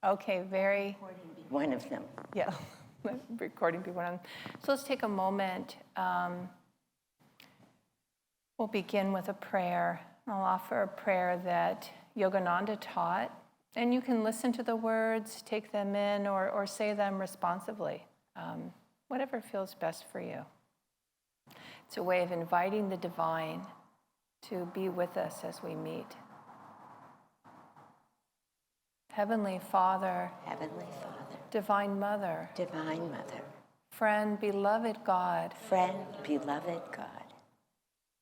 Okay, One of them. yeah, recording be one of them. So let's take a moment. We'll begin with a prayer. I'll offer a prayer that Yogananda taught, and you can listen to the words, take them in, or say them responsively, whatever feels best for you. It's a way of inviting the divine to be with us as we meet. Heavenly Father, Heavenly Father, Divine Mother, Divine Mother, friend, beloved God, friend, beloved God,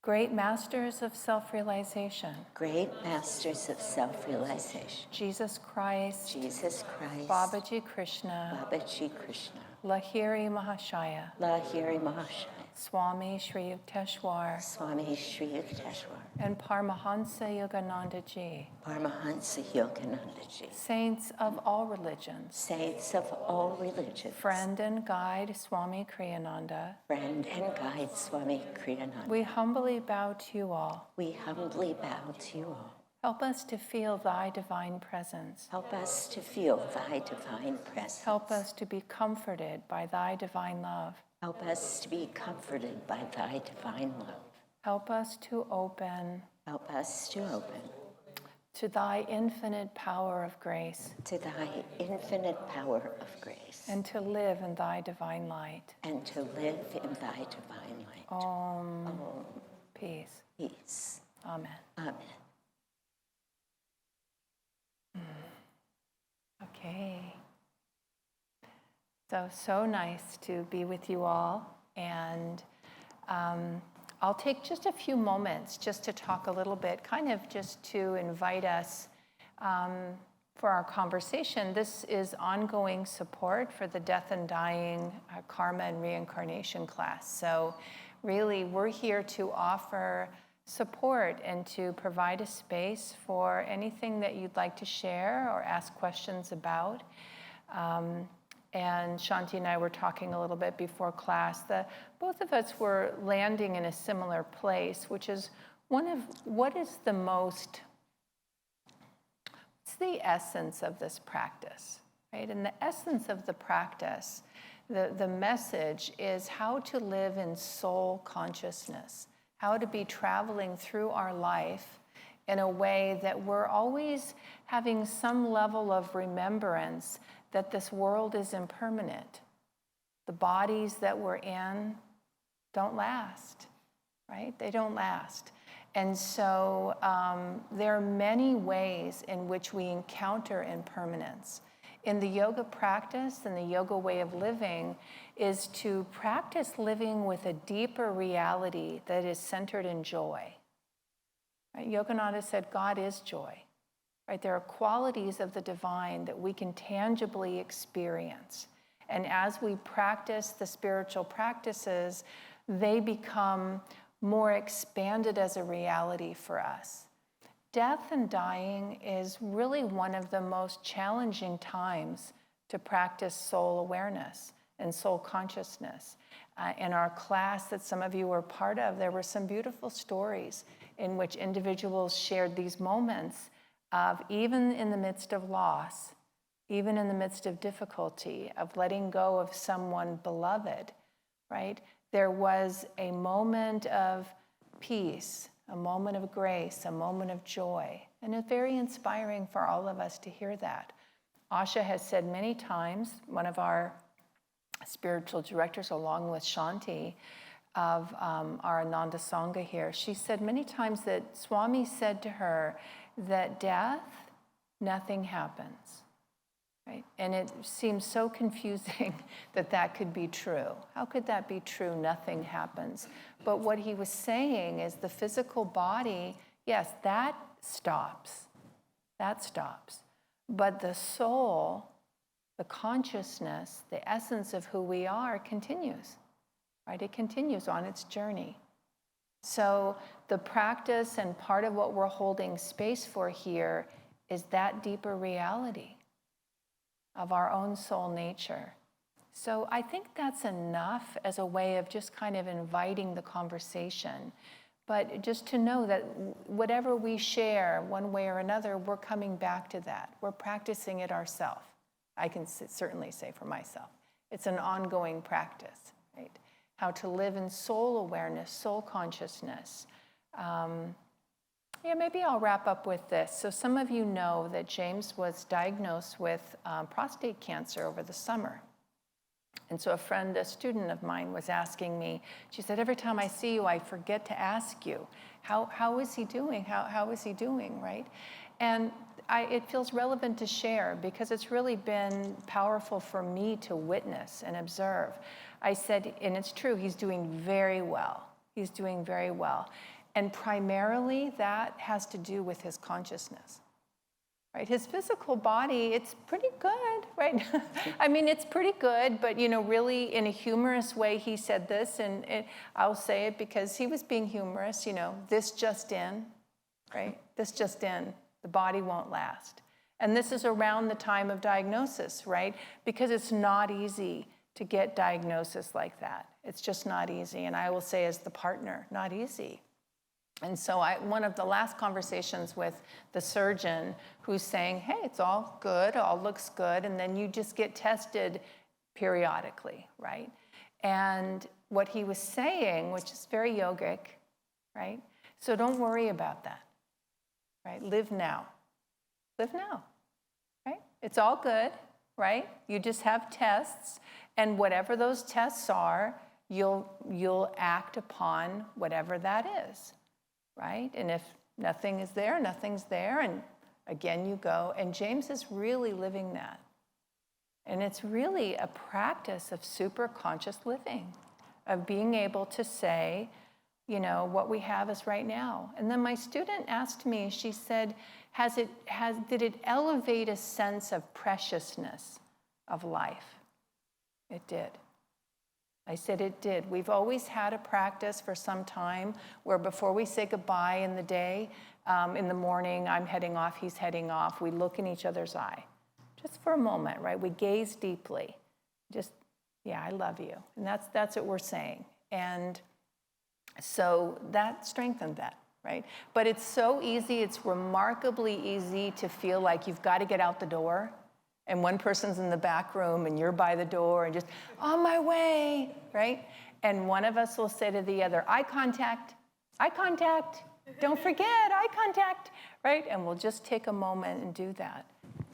great masters of self-realization, great masters of self-realization, Jesus Christ, Jesus Christ, Babaji Krishna, Babaji Krishna, Lahiri Mahashaya, Lahiri Mahashaya, Swami Sri Yukteswar, Swami Sri Yukteswar, and Paramhansa Yogananda Ji, Paramahansa Yogananda Ji, saints of all religions, saints of all religions, friend and guide Swami Kriyananda, friend and guide Swami Kriyananda. we humbly bow to you all. We humbly bow to you all. Help us to feel thy divine presence. Help us to feel thy divine presence. Help us to be comforted by thy divine love. Help us to be comforted by thy divine love. Help us to open Help us to open to thy infinite power of grace to thy infinite power of grace and to live in thy divine light. and to live in thy divine light. Om. Om. Peace. Peace. Amen. Amen. Okay. So nice to be with you all. And I'll take just a few moments just to talk a little bit, kind of just to invite us for our conversation. This is ongoing support for the Death and Dying Karma and Reincarnation class. So really, we're here to offer support and to provide a space for anything that you'd like to share or ask questions about. And Shanti and I were talking a little bit before class. Both of us were landing in a similar place, which is what's the essence of this practice, right? And the essence of the practice, the message is how to live in soul consciousness, how to be traveling through our life in a way that we're always having some level of remembrance that this world is impermanent. The bodies that we're in don't last, right? They don't last. And so there are many ways in which we encounter impermanence. In the yoga practice and the yoga way of living is to practice living with a deeper reality that is centered in joy. Right? Yogananda said, God is joy. Right? There are qualities of the divine that we can tangibly experience. And as we practice the spiritual practices, they become more expanded as a reality for us. Death and dying is really one of the most challenging times to practice soul awareness and soul consciousness. In our class that some of you were part of, there were some beautiful stories in which individuals shared these moments of, even in the midst of loss, even in the midst of difficulty, of letting go of someone beloved, right? There was a moment of peace, a moment of grace, a moment of joy. And it's very inspiring for all of us to hear that. Asha has said many times, one of our spiritual directors, along with Shanti, of our Ananda Sangha here, she said many times that Swami said to her that death, nothing happens. Right? And it seems so confusing that could be true. How could that be true? Nothing happens. But what he was saying is the physical body, yes, that stops. That stops. But the soul, the consciousness, the essence of who we are continues. Right? It continues on its journey. So the practice and part of what we're holding space for here is that deeper reality of our own soul nature. So I think that's enough as a way of just kind of inviting the conversation. But just to know that whatever we share one way or another, we're coming back to that. We're practicing it ourselves. I can certainly say for myself. It's an ongoing practice, right? How to live in soul awareness, soul consciousness. Maybe I'll wrap up with this. So some of you know that James was diagnosed with prostate cancer over the summer. And so a student of mine was asking me, she said, every time I see you, I forget to ask you, how is he doing? How is he doing, right? And it feels relevant to share because it's really been powerful for me to witness and observe. I said, and it's true, he's doing very well. He's doing very well. And primarily that has to do with his consciousness. Right? His physical body, it's pretty good, right? I mean, it's pretty good, but really in a humorous way, he said this, and I'll say it because he was being humorous, this just in, right? This just in, the body won't last. And this is around the time of diagnosis, right? Because it's not easy to get diagnosis like that. It's just not easy. And I will say as the partner, not easy. And so one of the last conversations with the surgeon who's saying, hey, it's all good, all looks good, and then you just get tested periodically, right? And what he was saying, which is very yogic, right? So don't worry about that, right? Live now. Live now, right? It's all good, right? You just have tests, and whatever those tests are, you'll act upon whatever that is. Right? And if nothing is there, nothing's there, and again you go. And James is really living that. And it's really a practice of super conscious living, of being able to say, what we have is right now. And then my student asked me, she said, did it elevate a sense of preciousness of life? It did. I said it did. We've always had a practice for some time where before we say goodbye in the day, in the morning, I'm heading off, he's heading off, we look in each other's eye. Just for a moment, right? We gaze deeply. Just, I love you. And that's what we're saying. And so that strengthened that, right? But it's so easy, it's remarkably easy to feel like you've got to get out the door. And one person's in the back room and you're by the door and just, on my way, right? And one of us will say to the other, eye contact, don't forget, eye contact, right? And we'll just take a moment and do that.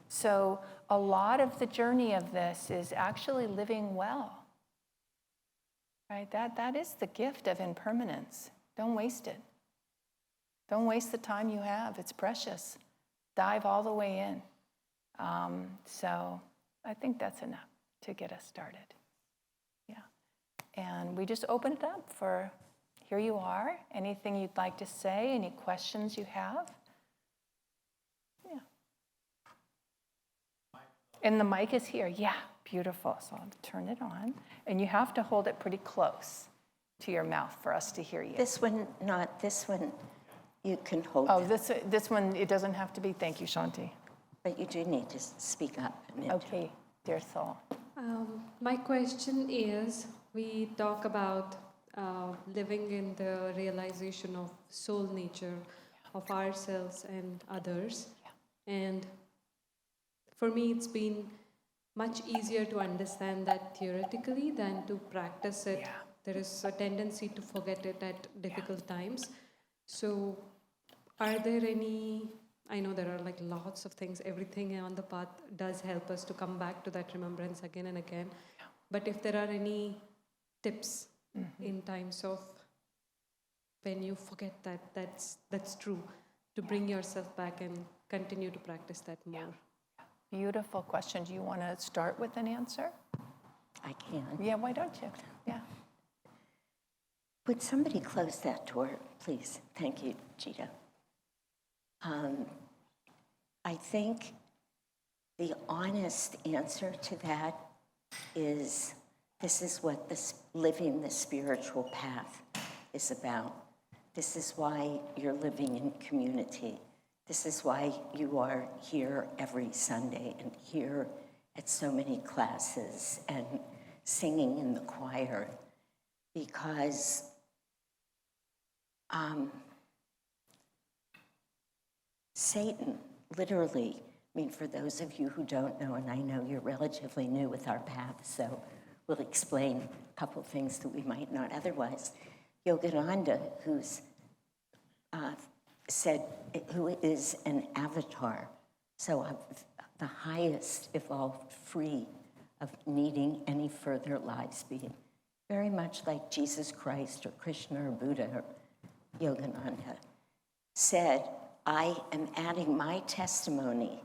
So a lot of the journey of this is actually living well, right? That is the gift of impermanence. Don't waste it. Don't waste the time you have. It's precious. Dive all the way in. So I think that's enough to get us started. Yeah. And we just open it up for, here you are, anything you'd like to say, any questions you have. Yeah. And the mic is here. Yeah, beautiful. So I'll turn it on. And you have to hold it pretty close to your mouth for us to hear you. This one, not this one, you can hold Oh, it. this one, it doesn't have to be. Thank you, Shanti. But you do need to speak up. Okay, dear soul. My question is, we talk about living in the realization of soul nature of ourselves and others. Yeah. And for me, it's been much easier to understand that theoretically than to practice it. Yeah. There is a tendency to forget it at difficult times. So are there any... I know there are lots of things, everything on the path does help us to come back to that remembrance again and again. Yeah. But if there are any tips in times of when you forget that's true, to bring yourself back and continue to practice that more. Yeah. Beautiful question. Do you want to start with an answer? I can. Yeah, why don't you? Yeah. Would somebody close that door, please? Thank you, Gita. I think the honest answer to that is this is what living the spiritual path is about. This is why you're living in community. This is why you are here every Sunday and here at so many classes and singing in the choir, because Satan literally mean, for those of you who don't know, and I know you're relatively new with our path, so we'll explain a couple things that we might not otherwise. Yogananda, who's who is an avatar, so the highest evolved, free of needing any further lives being, very much like Jesus Christ or Krishna or Buddha or Yogananda, said, I am adding my testimony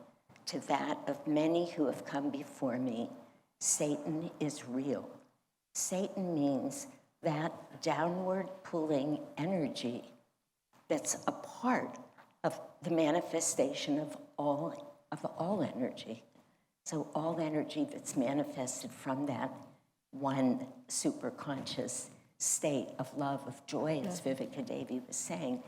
to that of many who have come before me. Satan is real. Satan means that downward pulling energy that's a part of the manifestation of all energy. So all energy that's manifested from that one superconscious state of love, of joy, as Vivekadevi was saying,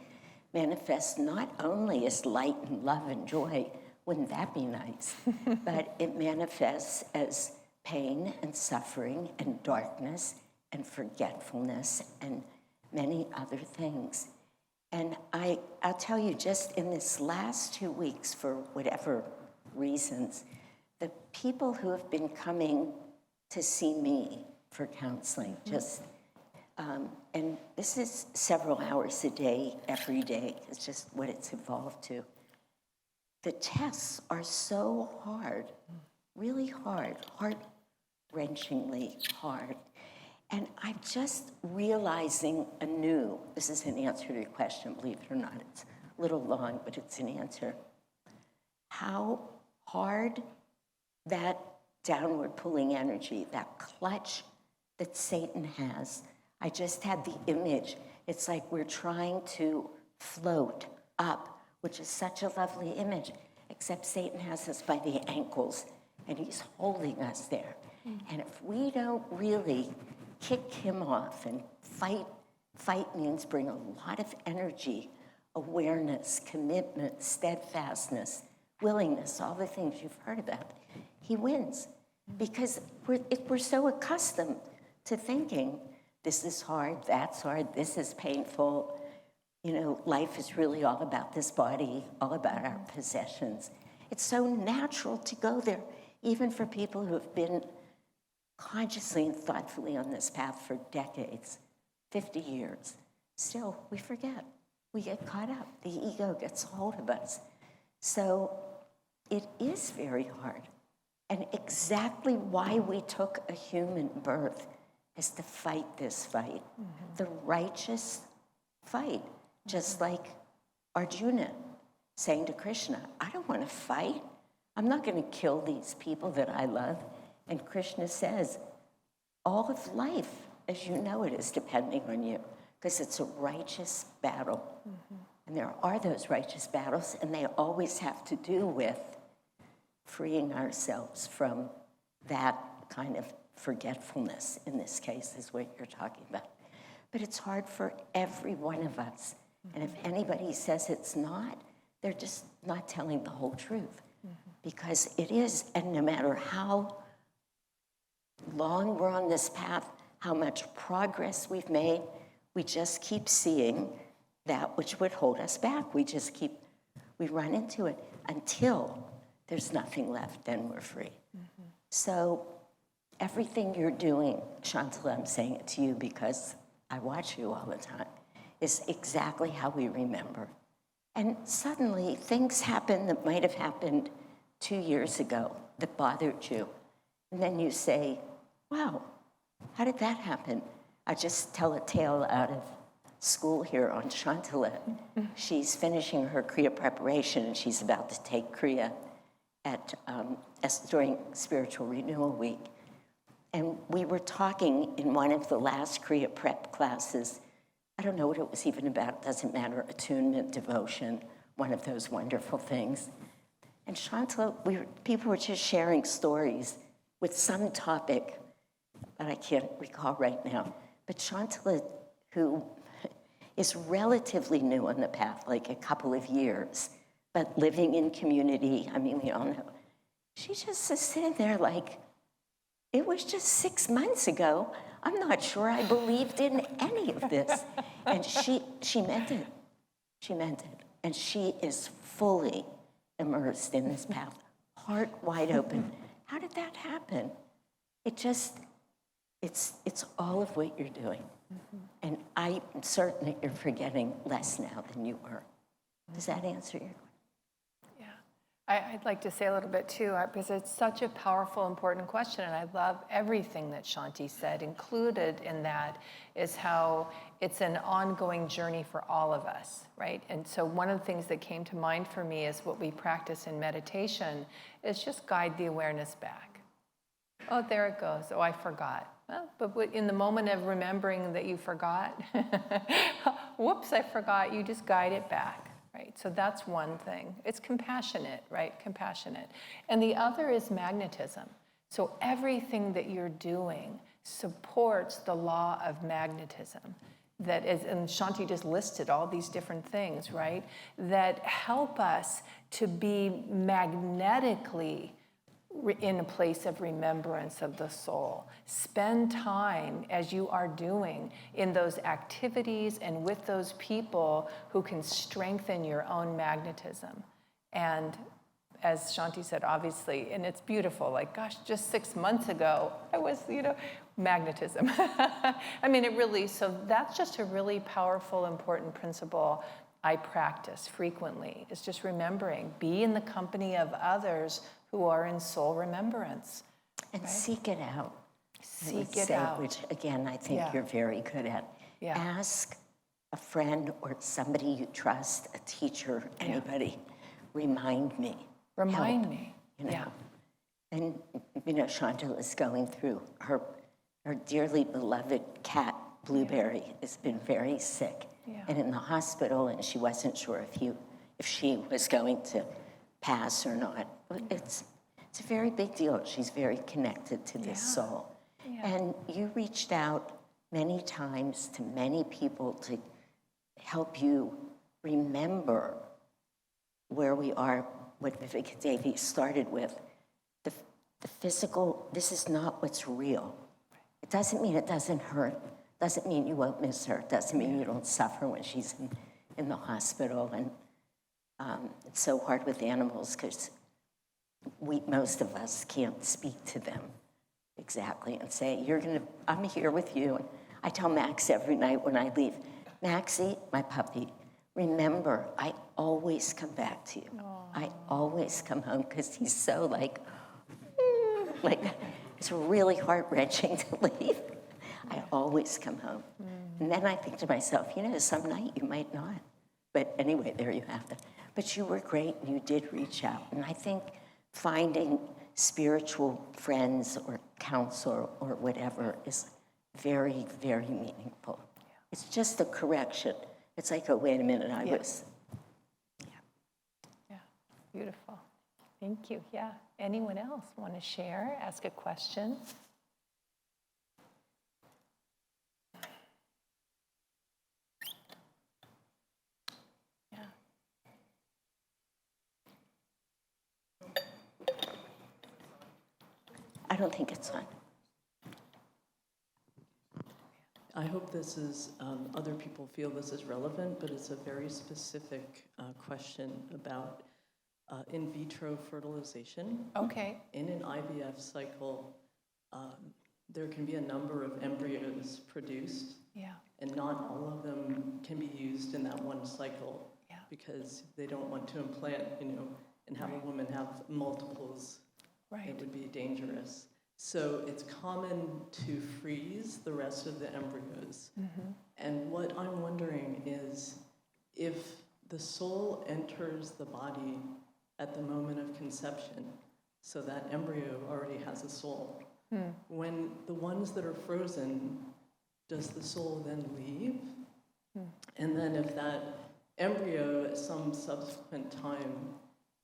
manifests not only as light and love and joy, wouldn't that be nice, but it manifests as pain and suffering and darkness and forgetfulness and many other things. And I'll tell you, just in this last 2 weeks, for whatever reasons, the people who have been coming to see me for counseling, and this is several hours a day, every day. It's just what it's evolved to. The tests are so hard, really hard, heart-wrenchingly hard. And I'm just realizing anew, this is an answer to your question, believe it or not. It's a little long, but it's an answer. How hard that downward pulling energy, that clutch that Satan has. I just had the image. It's like we're trying to float up, which is such a lovely image, except Satan has us by the ankles, and he's holding us there. And if we don't really kick him off and fight means bring a lot of energy, awareness, commitment, steadfastness, willingness, all the things you've heard about, he wins. Because we're so accustomed to thinking, this is hard, that's hard, this is painful. You know, life is really all about this body, all about our possessions. It's so natural to go there, even for people who have been consciously and thoughtfully on this path for decades, 50 years. Still, we forget. We get caught up. The ego gets a hold of us. So it is very hard. And exactly why we took a human birth is to fight this fight, the righteous fight, just like Arjuna saying to Krishna, I don't want to fight. I'm not going to kill these people that I love. And Krishna says, all of life, as you know it, is depending on you, because it's a righteous battle. And there are those righteous battles, and they always have to do with freeing ourselves from that kind of forgetfulness, in this case, is what you're talking about. But it's hard for every one of us. And if anybody says it's not, they're just not telling the whole truth. Because it is, and no matter how long we're on this path, how much progress we've made, we just keep seeing that which would hold us back. We run into it until there's nothing left, then we're free. So everything you're doing, Shantala, I'm saying it to you because I watch you all the time, is exactly how we remember. And suddenly things happen that might have happened 2 years ago that bothered you. And then you say, wow, how did that happen? I just tell a tale out of school here on Shantala. She's finishing her Kriya preparation, and she's about to take Kriya during Spiritual Renewal Week. And we were talking in one of the last Kriya prep classes. I don't know what it was even about, doesn't matter, attunement, devotion, one of those wonderful things. And Shantala, people were just sharing stories with some topic, but I can't recall right now. But Shantala, who is relatively new on the path, like a couple of years, but living in community, I mean, we all know, she just is sitting there like, it was just 6 months ago. I'm not sure I believed in any of this. And she meant it. She meant it. And she is fully immersed in this path heart wide open. How did that happen? It's all of what you're doing. And I'm certain that you're forgetting less now than you were. Does that answer your question? I'd like to say a little bit too, because it's such a powerful, important question, and I love everything that Shanti said. Included in that is how it's an ongoing journey for all of us, right? And so one of the things that came to mind for me is what we practice in meditation is just guide the awareness back. Oh, there it goes. Oh, I forgot. Well, but in the moment of remembering that you forgot, whoops, I forgot, you just guide it back. Right? So that's one thing. It's compassionate, right? Compassionate. And the other is magnetism. So everything that you're doing supports the law of magnetism. That is, and Shanti just listed all these different things, right? That help us to be magnetically in a place of remembrance of the soul. Spend time, as you are doing, in those activities and with those people who can strengthen your own magnetism. And as Shanti said, obviously, and it's beautiful, like, gosh, just 6 months ago, I was, magnetism. I mean, it really, so that's just a really powerful, important principle I practice frequently, is just remembering, be in the company of others who are in soul remembrance. And right? seek it out. Seek it out. Which, again, I think Yeah. you're very good at. Yeah. Ask a friend or somebody you trust, a teacher, anybody, remind me. Remind help, me. Yeah. And, Chantal is going through her dearly beloved cat, Blueberry, has been very sick and in the hospital, and she wasn't sure if she was going to pass or not. But it's a very big deal. She's very connected to this soul. Yeah. And you reached out many times to many people to help you remember where we are, what Vivekadevi started with. The physical, this is not what's real. It doesn't mean it doesn't hurt. Doesn't mean you won't miss her. Doesn't mean you don't suffer when she's in the hospital. And it's so hard with animals because most of us can't speak to them exactly and say, I'm here with you. And I tell Max every night when I leave, Maxie, my puppy, remember, I always come back to you. Aww. I always come home because he's so like, it's really heart-wrenching to leave. I always come home. And then I think to myself, some night you might not. But anyway, there you have it. But you were great, and you did reach out. And I think finding spiritual friends or counsel or whatever is very, very meaningful. Yeah. It's just a correction. It's like, oh, wait a minute, I was. Yeah, beautiful. Thank you. Yeah. Anyone else want to share, ask a question? I don't think it's on. I hope this is, other people feel this is relevant, but it's a very specific question about in vitro fertilization. Okay. In an IVF cycle, there can be a number of embryos produced, and not all of them can be used in that one cycle because they don't want to implant, and have a woman have multiples. Right. It would be dangerous. So it's common to freeze the rest of the embryos. Mm-hmm. And what I'm wondering is if the soul enters the body at the moment of conception, so that embryo already has a soul. When the ones that are frozen, does the soul then leave? And then if that embryo at some subsequent time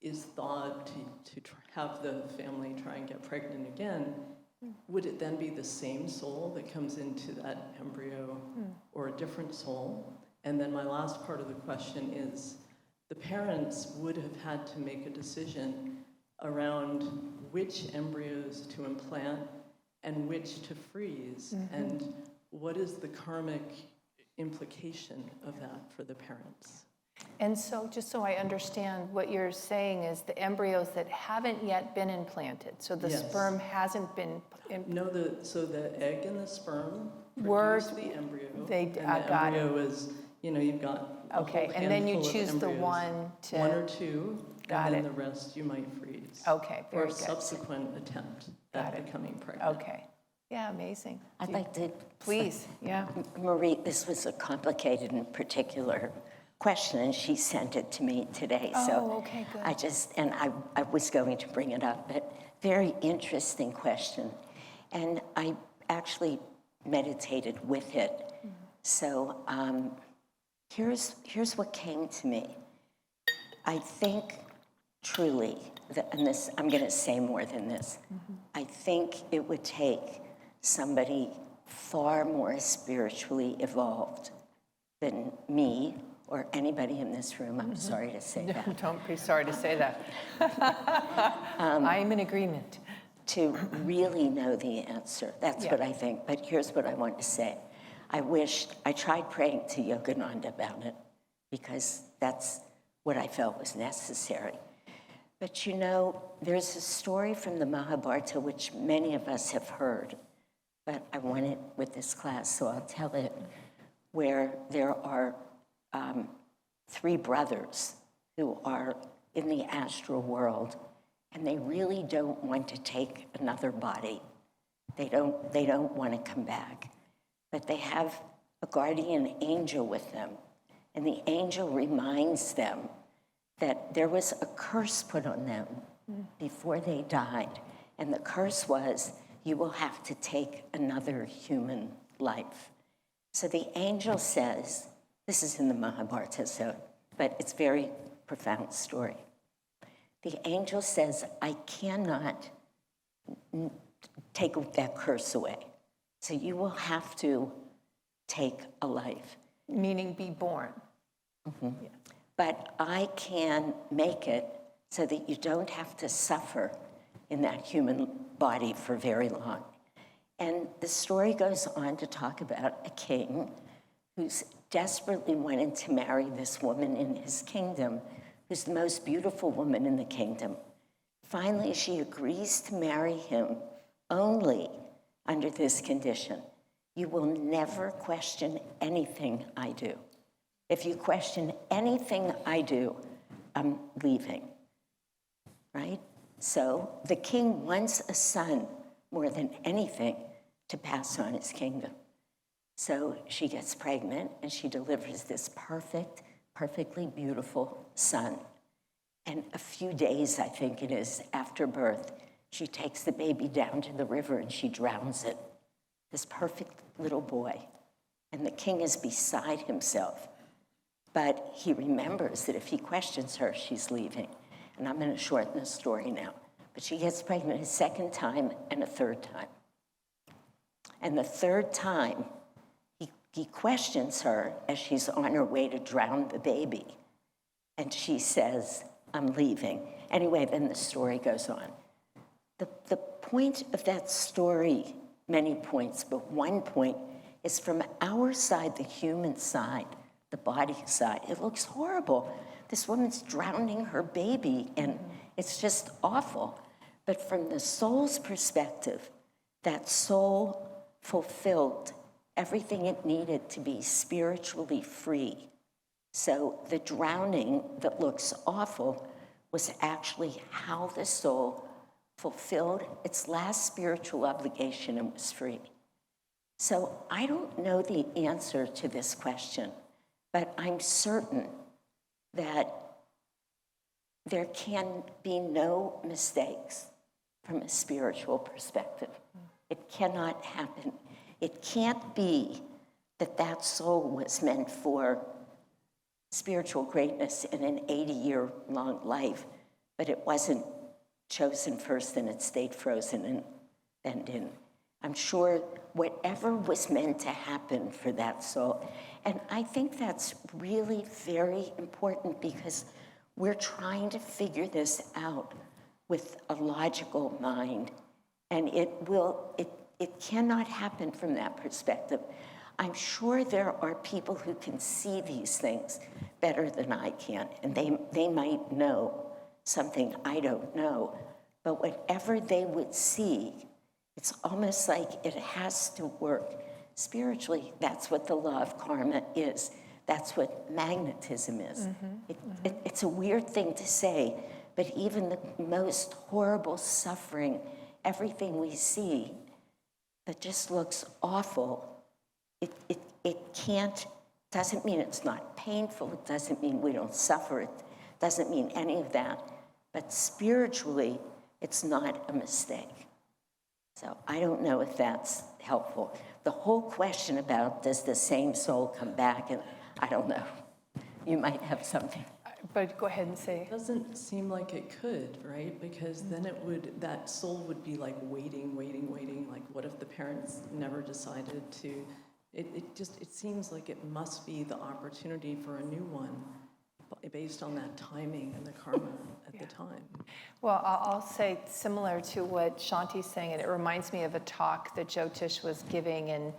is thought to have the family try and get pregnant again, would it then be the same soul that comes into that embryo or a different soul? And then my last part of the question is, the parents would have had to make a decision around which embryos to implant and which to freeze, and what is the karmic implication of that for the parents? And so, just so I understand, what you're saying is the embryos that haven't yet been implanted, so the Yes. sperm hasn't been No, so the egg and the sperm Were- produce the embryo. they- and the got it. embryo is, you've got a Okay, whole and then you handful of choose the embryos, one to- one or two, Got and then it. the rest you might freeze. Okay, For very a good. subsequent attempt Got at it. becoming pregnant. Okay. Yeah, amazing. I'd like to. Please, yeah. Marie, this was a complicated and particular question, and she sent it to me today. Oh, So okay, good. I was going to bring it up, but very interesting question. And I actually meditated with it. Mm-hmm. So here's what came to me. I think truly, and this, I'm going to say more than this. I think it would take somebody far more spiritually evolved than me or anybody in this room. I'm sorry to say that. Don't be sorry to say that. I'm in agreement. To really know the answer. That's what I think. But here's what I want to say. I tried praying to Yogananda about it because that's what I felt was necessary. But there's a story from the Mahabharata which many of us have heard, but I want it with this class, so I'll tell it, where there are 3 brothers who are in the astral world, and they really don't want to take another body. They don't want to come back. But they have a guardian angel with them, and the angel reminds them that there was a curse put on them before they died. And the curse was, you will have to take another human life. So the angel says, this is in the Mahabharata, but it's a very profound story. The angel says, I cannot take that curse away. So you will have to take a life. Meaning be born. Yeah. But I can make it so that you don't have to suffer in that human body for very long. And the story goes on to talk about a king who's desperately wanted to marry this woman in his kingdom, who's the most beautiful woman in the kingdom. Finally, she agrees to marry him only under this condition. You will never question anything I do. If you question anything I do, I'm leaving, right? So the king wants a son more than anything to pass on his kingdom. So she gets pregnant and she delivers this perfectly beautiful son. And a few days, I think it is, after birth, she takes the baby down to the river and she drowns it. This perfect little boy. And the king is beside himself. But he remembers that if he questions her, she's leaving. And I'm going to shorten the story now. But she gets pregnant a second time and a third time. And the third time, he questions her as she's on her way to drown the baby. And she says, I'm leaving. Anyway, then the story goes on. The point of that story, many points, but one point is from our side, the human side, the body side. It looks horrible. This woman's drowning her baby, and it's just awful. But from the soul's perspective, that soul fulfilled everything it needed to be spiritually free. So the drowning that looks awful was actually how the soul fulfilled its last spiritual obligation and was free. So I don't know the answer to this question, but I'm certain that there can be no mistakes from a spiritual perspective. It cannot happen. It can't be that that soul was meant for spiritual greatness in an 80-year-long life, but it wasn't chosen first and it stayed frozen and then didn't. I'm sure whatever was meant to happen for that soul, and I think that's really very important because we're trying to figure this out with a logical mind, and it cannot happen from that perspective. I'm sure there are people who can see these things better than I can, and they might know something I don't know. But whatever they would see, it's almost like it has to work spiritually. That's what the law of karma is. That's what magnetism is. It's a weird thing to say, but even the most horrible suffering, everything we see that just looks awful, it can't, doesn't mean it's not painful, it doesn't mean we don't suffer, it doesn't mean any of that, but spiritually, it's not a mistake. So I don't know if that's helpful. The whole question about does the same soul come back, and I don't know. You might have something. But go ahead and say. It doesn't seem like it could, right? Because then that soul would be like waiting. Like, what if the parents never decided to? It seems like it must be the opportunity for a new one based on that timing and the karma at the time. Well, I'll say similar to what Shanti's saying, and it reminds me of a talk that Jyotish was giving, and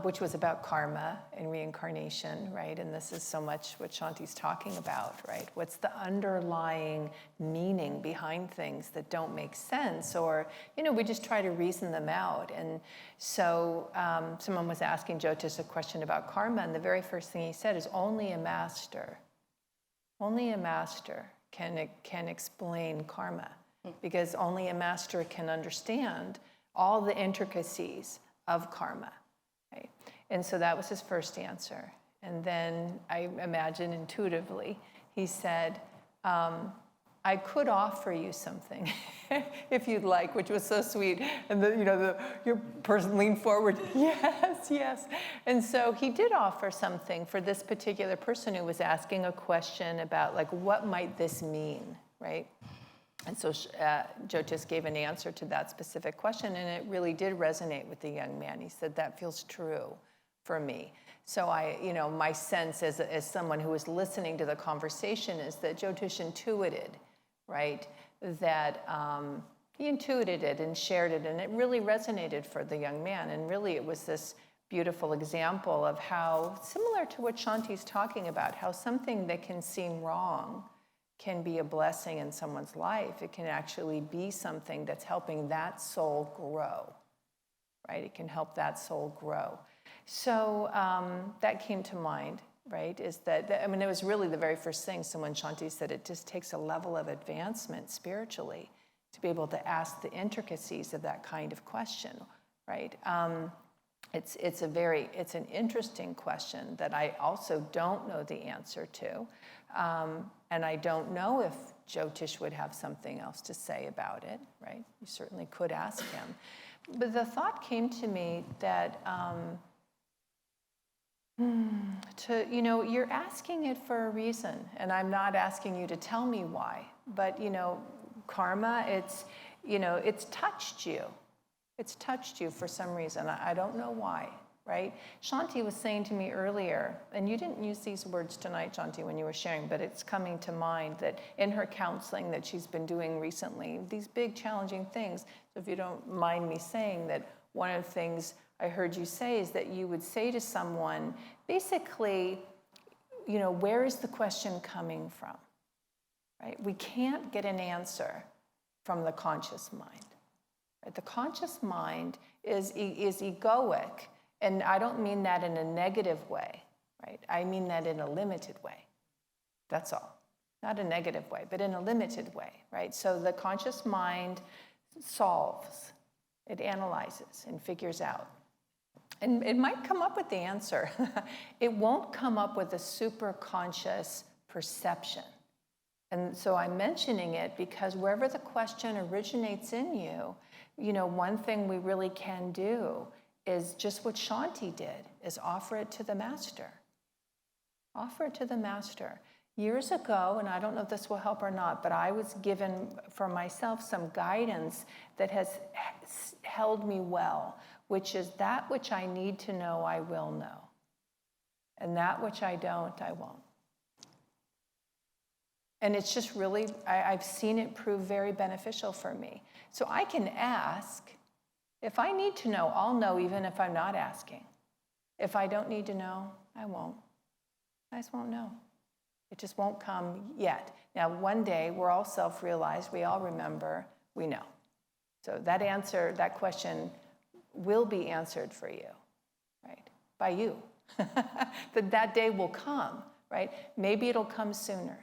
which was about karma and reincarnation, right? And this is so much what Shanti's talking about, right? What's the underlying meaning behind things that don't make sense, or we just try to reason them out. And so someone was asking Jyotish a question about karma, and the very first thing he said is only a master can explain karma, because only a master can understand all the intricacies of karma, right? And so that was his first answer. And then I imagine intuitively, he said, I could offer you something if you'd like, which was so sweet. And your person leaned forward, yes. And so he did offer something for this particular person who was asking a question about, like, what might this mean, right? And so Jyotish gave an answer to that specific question, and it really did resonate with the young man. He said, that feels true for me. So my sense as someone who was listening to the conversation is that Jyotish intuited, right? That he intuited it and shared it, and it really resonated for the young man. And really it was this beautiful example of how, similar to what Shanti's talking about, how something that can seem wrong can be a blessing in someone's life. It can actually be something that's helping that soul grow, right? It can help that soul grow. So that came to mind, right? Is that, it was really the very first thing. So when Shanti said it just takes a level of advancement spiritually to be able to ask the intricacies of that kind of question, right? It's an interesting question that I also don't know the answer to. And I don't know if Jyotish would have something else to say about it, right? You certainly could ask him. But the thought came to me that, you're asking it for a reason. And I'm not asking you to tell me why. But, karma, it's touched you. It's touched you for some reason. I don't know why, right? Shanti was saying to me earlier, and you didn't use these words tonight, Shanti, when you were sharing, but it's coming to mind that in her counseling that she's been doing recently, these big challenging things. So if you don't mind me saying that, one of the things I heard you say is that you would say to someone, basically, where is the question coming from, right? We can't get an answer from the conscious mind. Right? The conscious mind is egoic, and I don't mean that in a negative way, right? I mean that in a limited way. That's all. Not a negative way, but in a limited way, right? So the conscious mind solves, it analyzes and figures out. And it might come up with the answer. It won't come up with a super conscious perception. And so I'm mentioning it because wherever the question originates in you, one thing we really can do is just what Shanti did, is offer it to the master. Offer it to the master. Years ago, and I don't know if this will help or not, but I was given for myself some guidance that has held me well, which is that which I need to know, I will know. And that which I don't, I won't. And it's just really, I've seen it prove very beneficial for me. So I can ask. If I need to know, I'll know even if I'm not asking. If I don't need to know, I won't. I just won't know. It just won't come yet. Now, one day, we're all self-realized, we all remember, we know. So that question will be answered for you, right? By you. That day will come, right? Maybe it'll come sooner.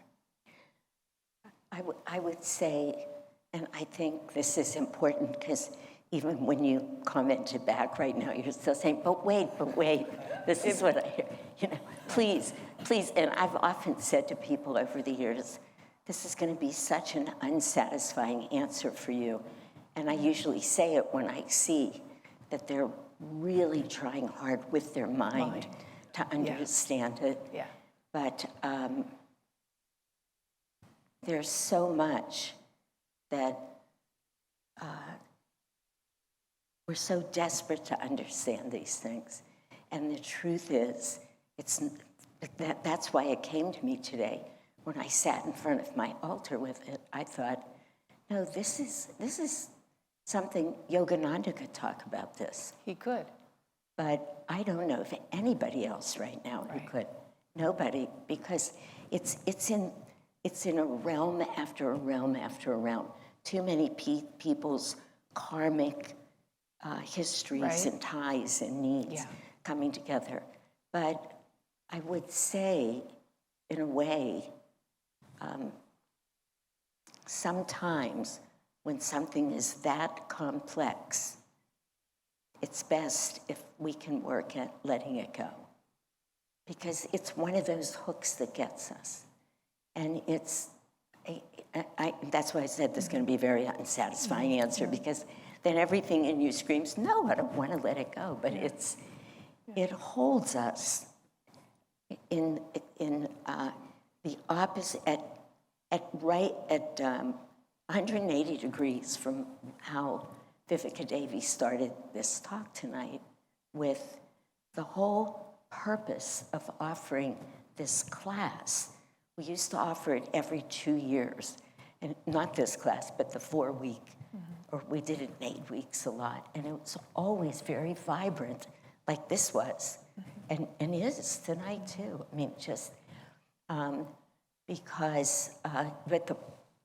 I would say, and I think this is important because even when you commented back right now, you're still saying, but wait, this is what I hear. You know, please, and I've often said to people over the years, this is going to be such an unsatisfying answer for you. And I usually say it when I see that they're really trying hard with their mind to understand it. Yeah. But there's so much that we're so desperate to understand these things. And the truth is, that's why it came to me today. When I sat in front of my altar with it, I thought, no, this is something Yogananda could talk about this. He could. But I don't know if anybody else right now who could. Nobody, because it's in a realm after a realm after a realm. Too many people's karmic histories and ties and needs coming together. But I would say, in a way, sometimes when something is that complex, it's best if we can work at letting it go. Because it's one of those hooks that gets us. And that's why I said this is going to be a very unsatisfying answer, because then everything in you screams, no, I don't want to let it go. But it holds us in the opposite, at 180 degrees from how Vivekadevi started this talk tonight, with the whole purpose of offering this class. We used to offer it every 2 years, and not this class, but the 4-week, or we did it in 8 weeks a lot, and it was always very vibrant, like this was, and is tonight too. I mean, just because, but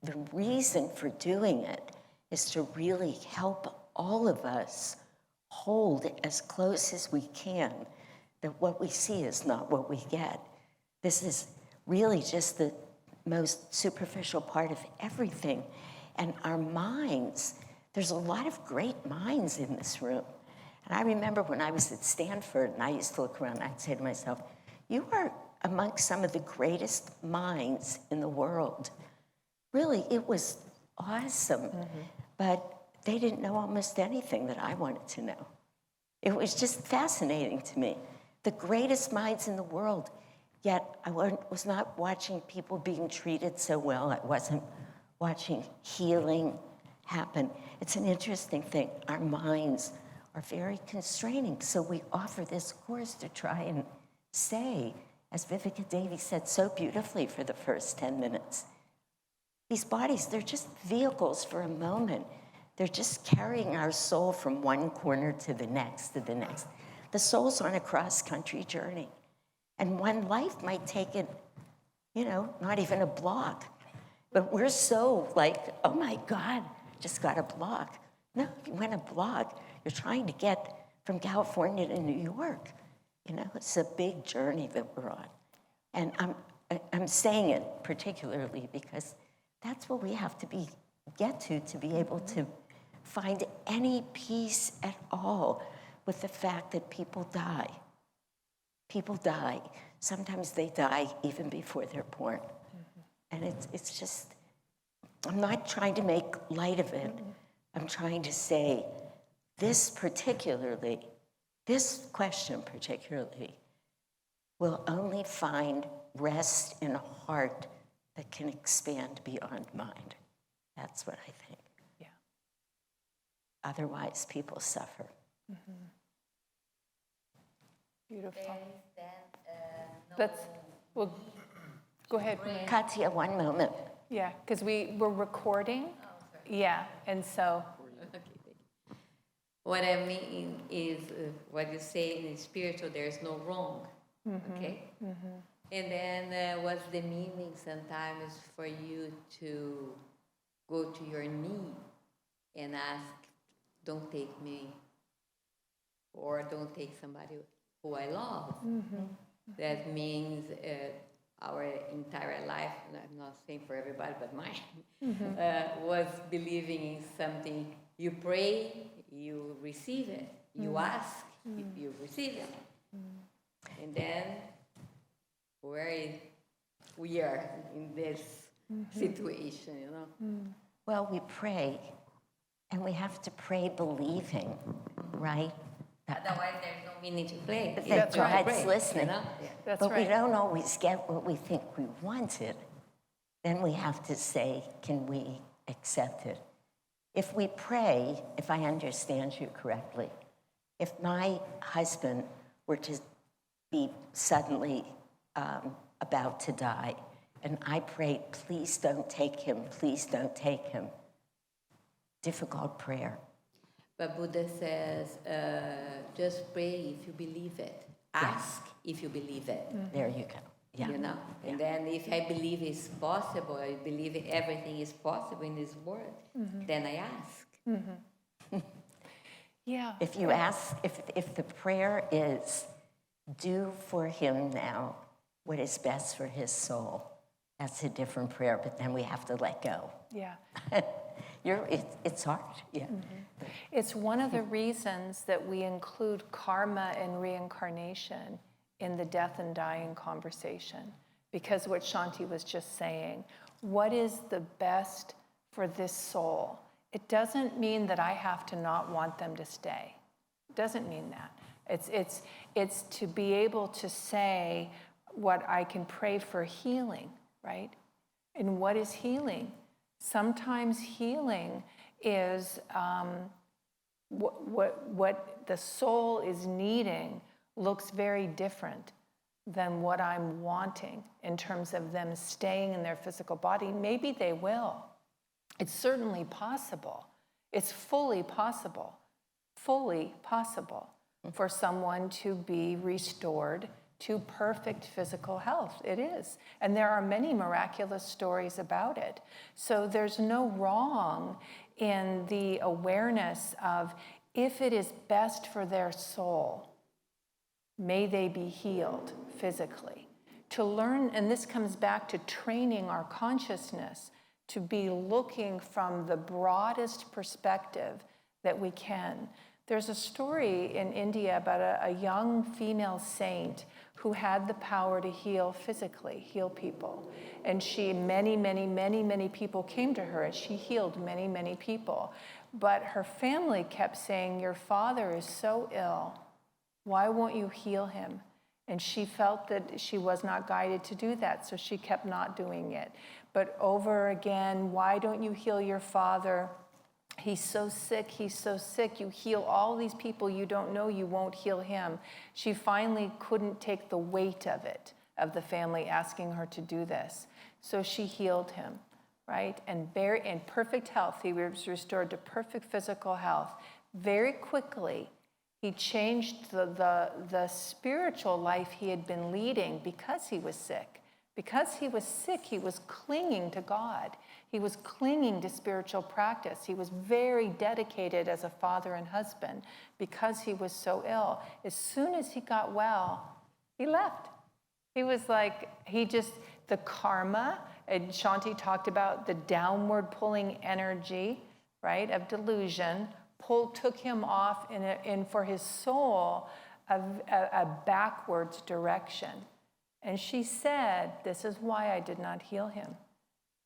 the reason for doing it is to really help all of us hold as close as we can that what we see is not what we get. This is really just the most superficial part of everything. And our minds, there's a lot of great minds in this room. And I remember when I was at Stanford and I used to look around, I'd say to myself, you are amongst some of the greatest minds in the world. Really, it was awesome. But they didn't know almost anything that I wanted to know. It was just fascinating to me. The greatest minds in the world, yet I was not watching people being treated so well. I wasn't watching healing happen. It's an interesting thing. Our minds are very constraining. So we offer this course to try and say, as Vivekadevi said so beautifully for the first 10 minutes, these bodies, they're just vehicles for a moment. They're just carrying our soul from one corner to the next, to the next. The soul's on a cross-country journey. And one life might take it, not even a block. But we're so like, oh my God, just got a block. No, if you went a block, you're trying to get from California to New York. It's a big journey that we're on. And I'm saying it particularly because that's what we have to get to be able to find any peace at all with the fact that people die. People die. Sometimes they die even before they're born. And it's just, I'm not trying to make light of it. I'm trying to say this question particularly, will only find rest in a heart that can expand beyond mind. That's what I think. Yeah. Otherwise, people suffer. Beautiful. Well, go ahead. Katya, one moment. Yeah, because we're recording. Yeah, and so. Okay, thank you. What I mean is, what you say in spiritual, there's no wrong. Okay? And then what's the meaning sometimes for you to go to your knee and ask, don't take me, or don't take somebody who I love. That means our entire life, and I'm not saying for everybody, but mine, was believing in something. You pray, you receive it. You ask, you receive it. And then we are in this situation, you know. Well, we pray, and we have to pray believing, right? Otherwise, there's no meaning to play. That It's God's pray, listening. You know? That's But we right. don't always get what we think we wanted. Then we have to say, can we accept it? If we pray, if I understand you correctly, if my husband were to be suddenly about to die, and I prayed, please don't take him, please don't take him. Difficult prayer. But Buddha says, just pray if you believe it. Ask if you believe it. There you go. Yeah. You know? And then if I believe it's possible, I believe everything is possible in this world, then I ask. Yeah. If you ask, if the prayer is, do for him now what is best for his soul, that's a different prayer, but then we have to let go. Yeah. It's hard, yeah. It's one of the reasons that we include karma and reincarnation in the death and dying conversation. Because what Shanti was just saying, what is the best for this soul? It doesn't mean that I have to not want them to stay. It doesn't mean that. It's to be able to say what I can pray for healing, right? And what is healing? Sometimes healing is what the soul is needing looks very different than what I'm wanting in terms of them staying in their physical body. Maybe they will. It's certainly possible. It's fully possible for someone to be restored to perfect physical health. It is. And there are many miraculous stories about it. So there's no wrong in the awareness of if it is best for their soul, may they be healed physically. To learn, and this comes back to training our consciousness to be looking from the broadest perspective that we can. There's a story in India about a young female saint who had the power to heal physically, heal people. And many people came to her, and she healed many people. But her family kept saying, your father is so ill. Why won't you heal him? And she felt that she was not guided to do that, so she kept not doing it. But over again, why don't you heal your father? He's so sick, you heal all these people you don't know, you won't heal him. She finally couldn't take the weight of it, of the family asking her to do this. So she healed him, right? And in perfect health, he was restored to perfect physical health. Very quickly, he changed the spiritual life he had been leading because he was sick. Because he was sick, he was clinging to God. He was clinging to spiritual practice. He was very dedicated as a father and husband because he was so ill. As soon as he got well, he left. He was like, the karma, and Shanti talked about the downward pulling energy, right, of delusion, took him off in for his soul, a backwards direction. And she said, this is why I did not heal him.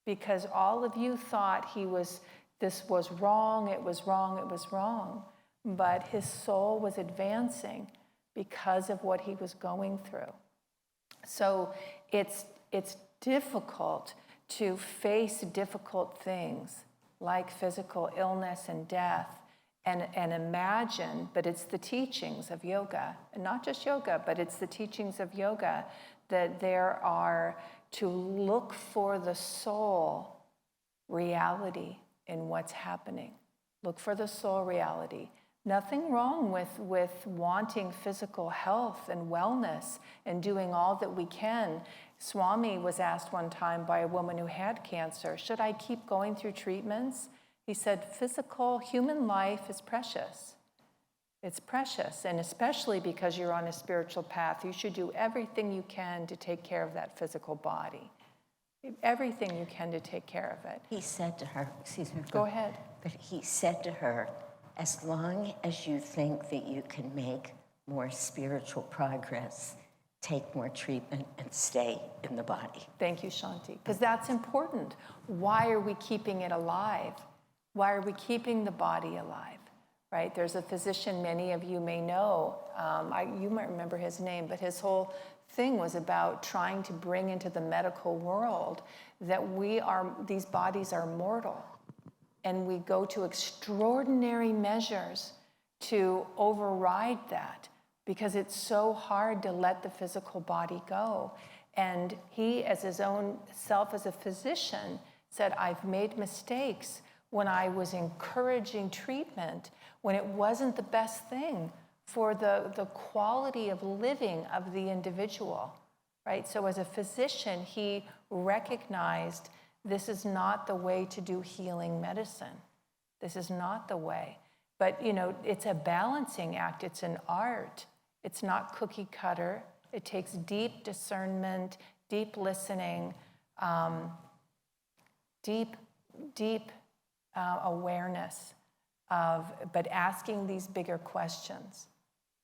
Because all of you thought this was wrong, it was wrong. But his soul was advancing because of what he was going through. So it's difficult to face difficult things like physical illness and death and imagine, but it's the teachings of yoga, and not just yoga, but it's the teachings of yoga that there are to look for the soul reality in what's happening. Look for the soul reality. Nothing wrong with wanting physical health and wellness and doing all that we can. Swami was asked one time by a woman who had cancer, should I keep going through treatments? He said, physical, human life is precious. It's precious, and especially because you're on a spiritual path, you should do everything you can to take care of that physical body. Everything you can to take care of it. He said to her, excuse me. Go ahead. But he said to her, as long as you think that you can make more spiritual progress, take more treatment and stay in the body. Thank you, Shanti, because that's important. Why are we keeping it alive? Why are we keeping the body alive, right? There's a physician many of you may know. You might remember his name, but his whole thing was about trying to bring into the medical world that these bodies are mortal. And we go to extraordinary measures to override that because it's so hard to let the physical body go. And he, as his own self as a physician, said, I've made mistakes when I was encouraging treatment, when it wasn't the best thing for the quality of living of the individual, right? So as a physician, he recognized this is not the way to do healing medicine. This is not the way. But, it's a balancing act. It's an art. It's not cookie cutter. It takes deep discernment, deep listening, deep awareness but asking these bigger questions,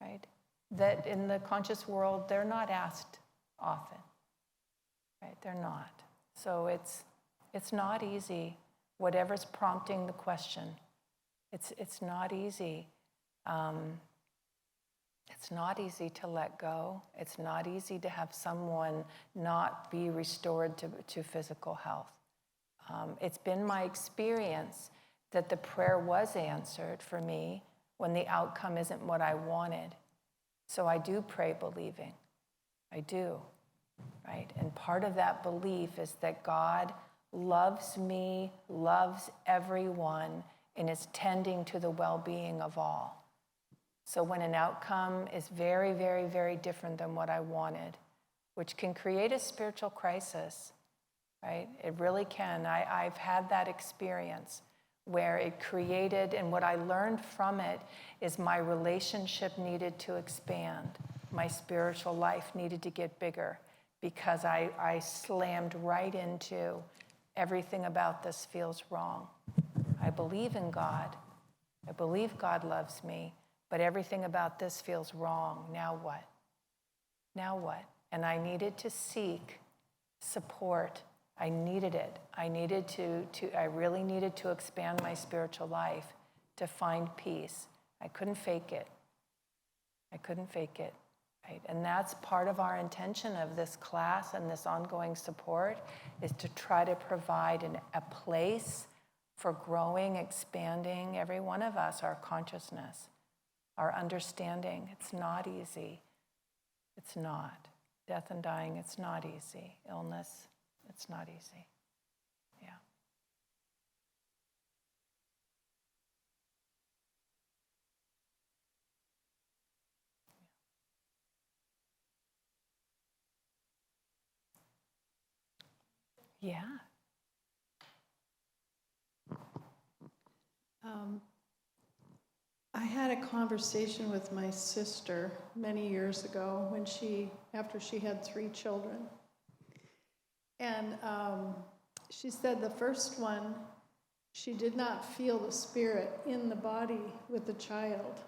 right? That in the conscious world, they're not asked often, right? They're not. So it's not easy, whatever's prompting the question. It's not easy. It's not easy to let go. It's not easy to have someone not be restored to physical health. It's been my experience that the prayer was answered for me when the outcome isn't what I wanted. So I do pray believing. I do, right? And part of that belief is that God loves me, loves everyone, and is tending to the well-being of all. So when an outcome is very, very, very different than what I wanted, which can create a spiritual crisis, right? It really can. I've had that experience where it created, and what I learned from it is my relationship needed to expand. My spiritual life needed to get bigger because I slammed right into everything about this feels wrong. I believe in God. I believe God loves me, but everything about this feels wrong. Now what? Now what? And I needed to seek support. I needed it. I really needed to expand my spiritual life to find peace. I couldn't fake it. Right? And that's part of our intention of this class and this ongoing support is to try to provide a place for growing, expanding, every one of us, our consciousness, our understanding. It's not easy. It's not. Death and dying, it's not easy. Illness, it's not easy. Yeah. Yeah. I had a conversation with my sister many years ago after she had 3 children. And she said the first one, she did not feel the spirit in the body with the child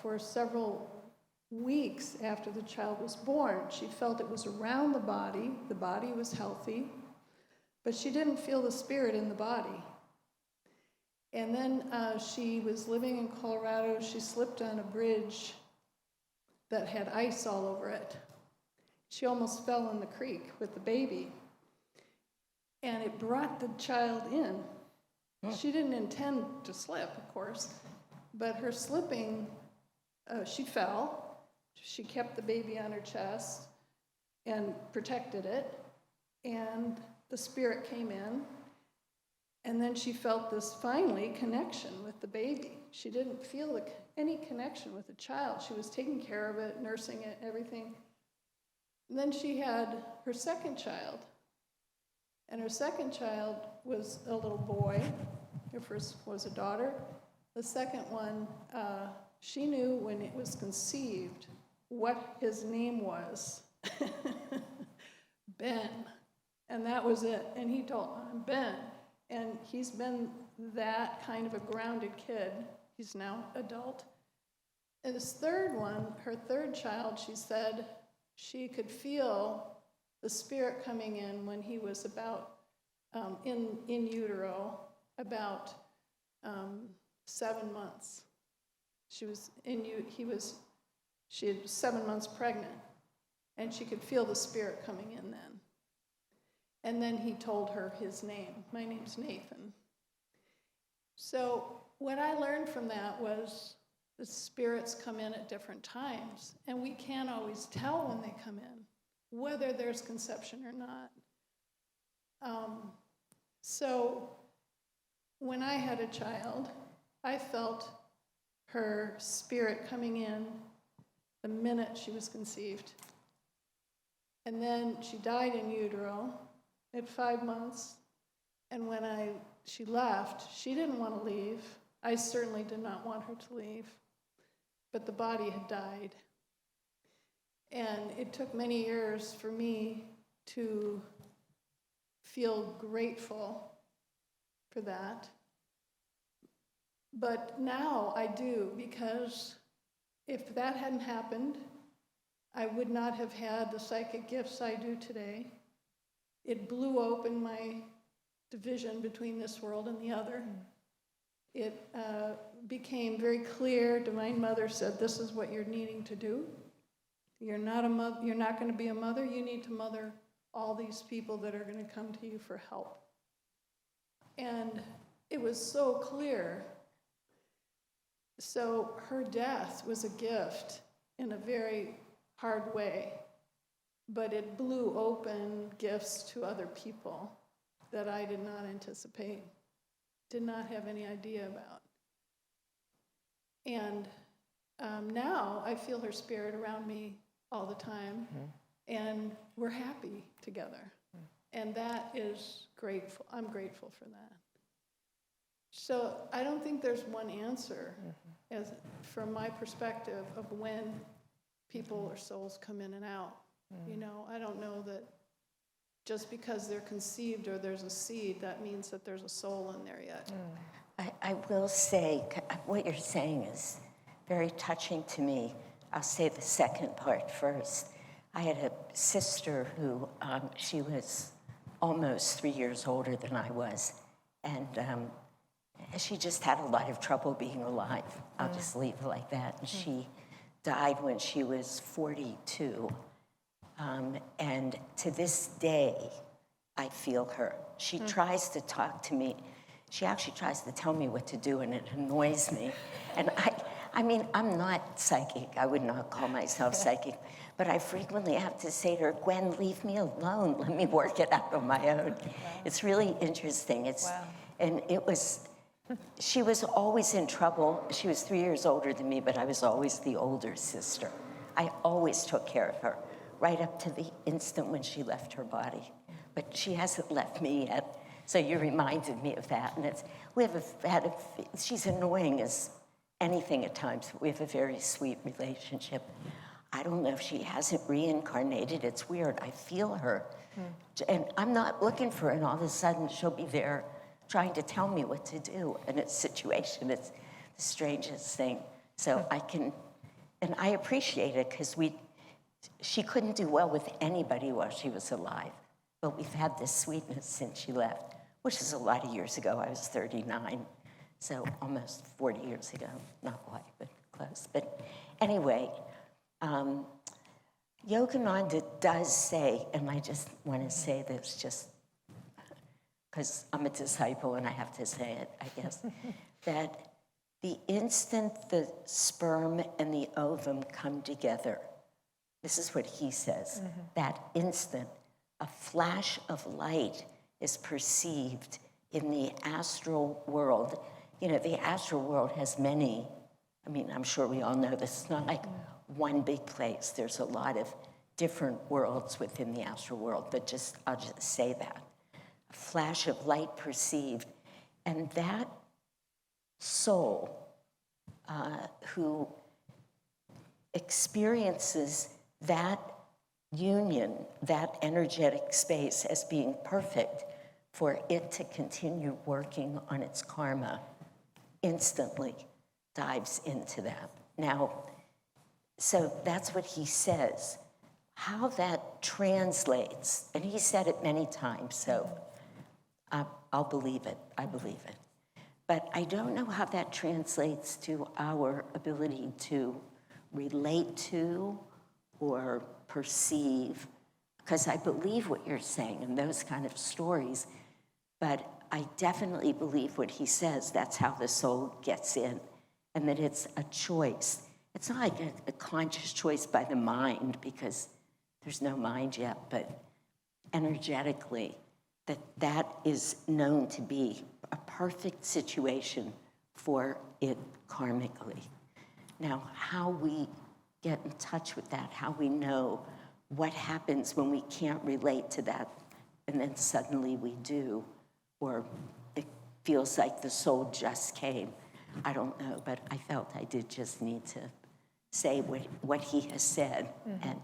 for several weeks after the child was born. She felt it was around the body was healthy, but she didn't feel the spirit in the body. And then she was living in Colorado. She slipped on a bridge that had ice all over it. She almost fell in the creek with the baby. And it brought the child in. She didn't intend to slip, of course, but her slipping, she fell. She kept the baby on her chest and protected it. And the spirit came in. And then she felt this, finally, connection with the baby. She didn't feel any connection with the child. She was taking care of it, nursing it, everything. And then she had her second child. And her second child was a little boy. Her first was a daughter. The second one, she knew when it was conceived what his name was. Ben. And that was it. And he told Ben. And he's been that kind of a grounded kid. He's now adult. And his third one, her third child, she said she could feel the spirit coming in when he was about, in utero, about 7 months. She was she had 7 months pregnant, and she could feel the spirit coming in then. And then he told her his name. My name's Nathan. So what I learned from that was the spirits come in at different times, and we can't always tell when they come in, whether there's conception or not. So when I had a child, I felt her spirit coming in the minute she was conceived. And then she died in utero at 5 months. And when she left, she didn't want to leave. I certainly did not want her to leave. But the body had died. And it took many years for me to feel grateful for that. But now I do, because if that hadn't happened, I would not have had the psychic gifts I do today. It blew open my division between this world and the other. It became very clear. Divine Mother said, this is what you're needing to do. You're not going to be a mother. You need to mother all these people that are going to come to you for help. And it was so clear. So her death was a gift in a very hard way, but it blew open gifts to other people that I did not anticipate, did not have any idea about. And now I feel her spirit around me all the time, and we're happy together. And that is grateful. I'm grateful for that. So I don't think there's one answer, as from my perspective, of when people or souls come in and out. You know, I don't know that just because they're conceived or there's a seed, that means that there's a soul in there yet. I will say, what you're saying is very touching to me. I'll say the second part first. I had a sister who, she was almost 3 years older than I was, and she just had a lot of trouble being alive. I'll just leave it like that. And she died when she was 42. And to this day, I feel her. She tries to talk to me. She actually tries to tell me what to do, and it annoys me. And I mean, I'm not psychic. I would not call myself psychic. But I frequently have to say to her, Gwen, leave me alone. Let me work it out on my own. Wow. It's really interesting. And it was, she was always in trouble. She was 3 years older than me, but I was always the older sister. I always took care of her, right up to the instant when she left her body. But she hasn't left me yet. So you reminded me of that. And she's annoying as anything at times, but we have a very sweet relationship. I don't know if she hasn't reincarnated. It's weird. I feel her. And I'm not looking for her, and all of a sudden she'll be there trying to tell me what to do in a situation. It's the strangest thing. So I appreciate it, because she couldn't do well with anybody while she was alive. But we've had this sweetness since she left, which is a lot of years ago. I was 39, so almost 40 years ago. Not quite, but close. But anyway, Yogananda does say, and I just want to say this just because I'm a disciple and I have to say it, I guess, that the instant the sperm and the ovum come together, this is what he says, that instant, a flash of light is perceived in the astral world, you know, the astral world has many, I mean, I'm sure we all know this, it's not like one big place. There's a lot of different worlds within the astral world, but I'll just say that. A flash of light perceived, and that soul who experiences that union, that energetic space as being perfect for it to continue working on its karma, instantly dives into that. Now, so that's what he says. How that translates, and he said it many times, so I'll believe it, I believe it. But I don't know how that translates to our ability to relate to or perceive, because I believe what you're saying in those kind of stories, but I definitely believe what he says, that's how the soul gets in, and that it's a choice. It's not like a conscious choice by the mind, because there's no mind yet, but energetically, that is known to be a perfect situation for it karmically. Now, how we get in touch with that, how we know what happens when we can't relate to that, and then suddenly we do, or it feels like the soul just came. I don't know, but I felt I did just need to say what he has said. And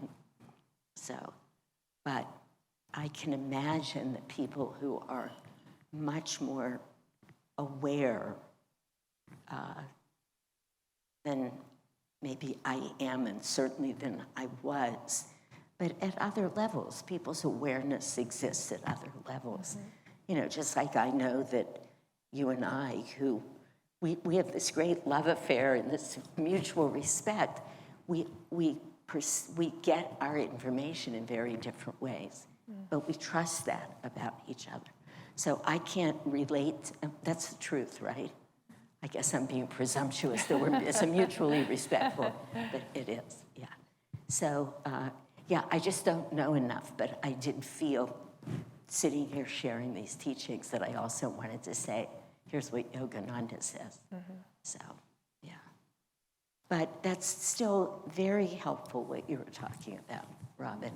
so, but I can imagine that people who are much more aware than maybe I am, and certainly than I was, but at other levels, people's awareness exists at other levels. You know, just like I know that you and I, who we have this great love affair and this mutual respect, we get our information in very different ways, but we trust that about each other. So I can't relate, that's the truth, right? I guess I'm being presumptuous that it's mutually respectful, but it is, yeah. So, yeah, I just don't know enough, but I did feel sitting here sharing these teachings that I also wanted to say, here's what Yogananda says. So, yeah. But that's still very helpful what you were talking about, Robin.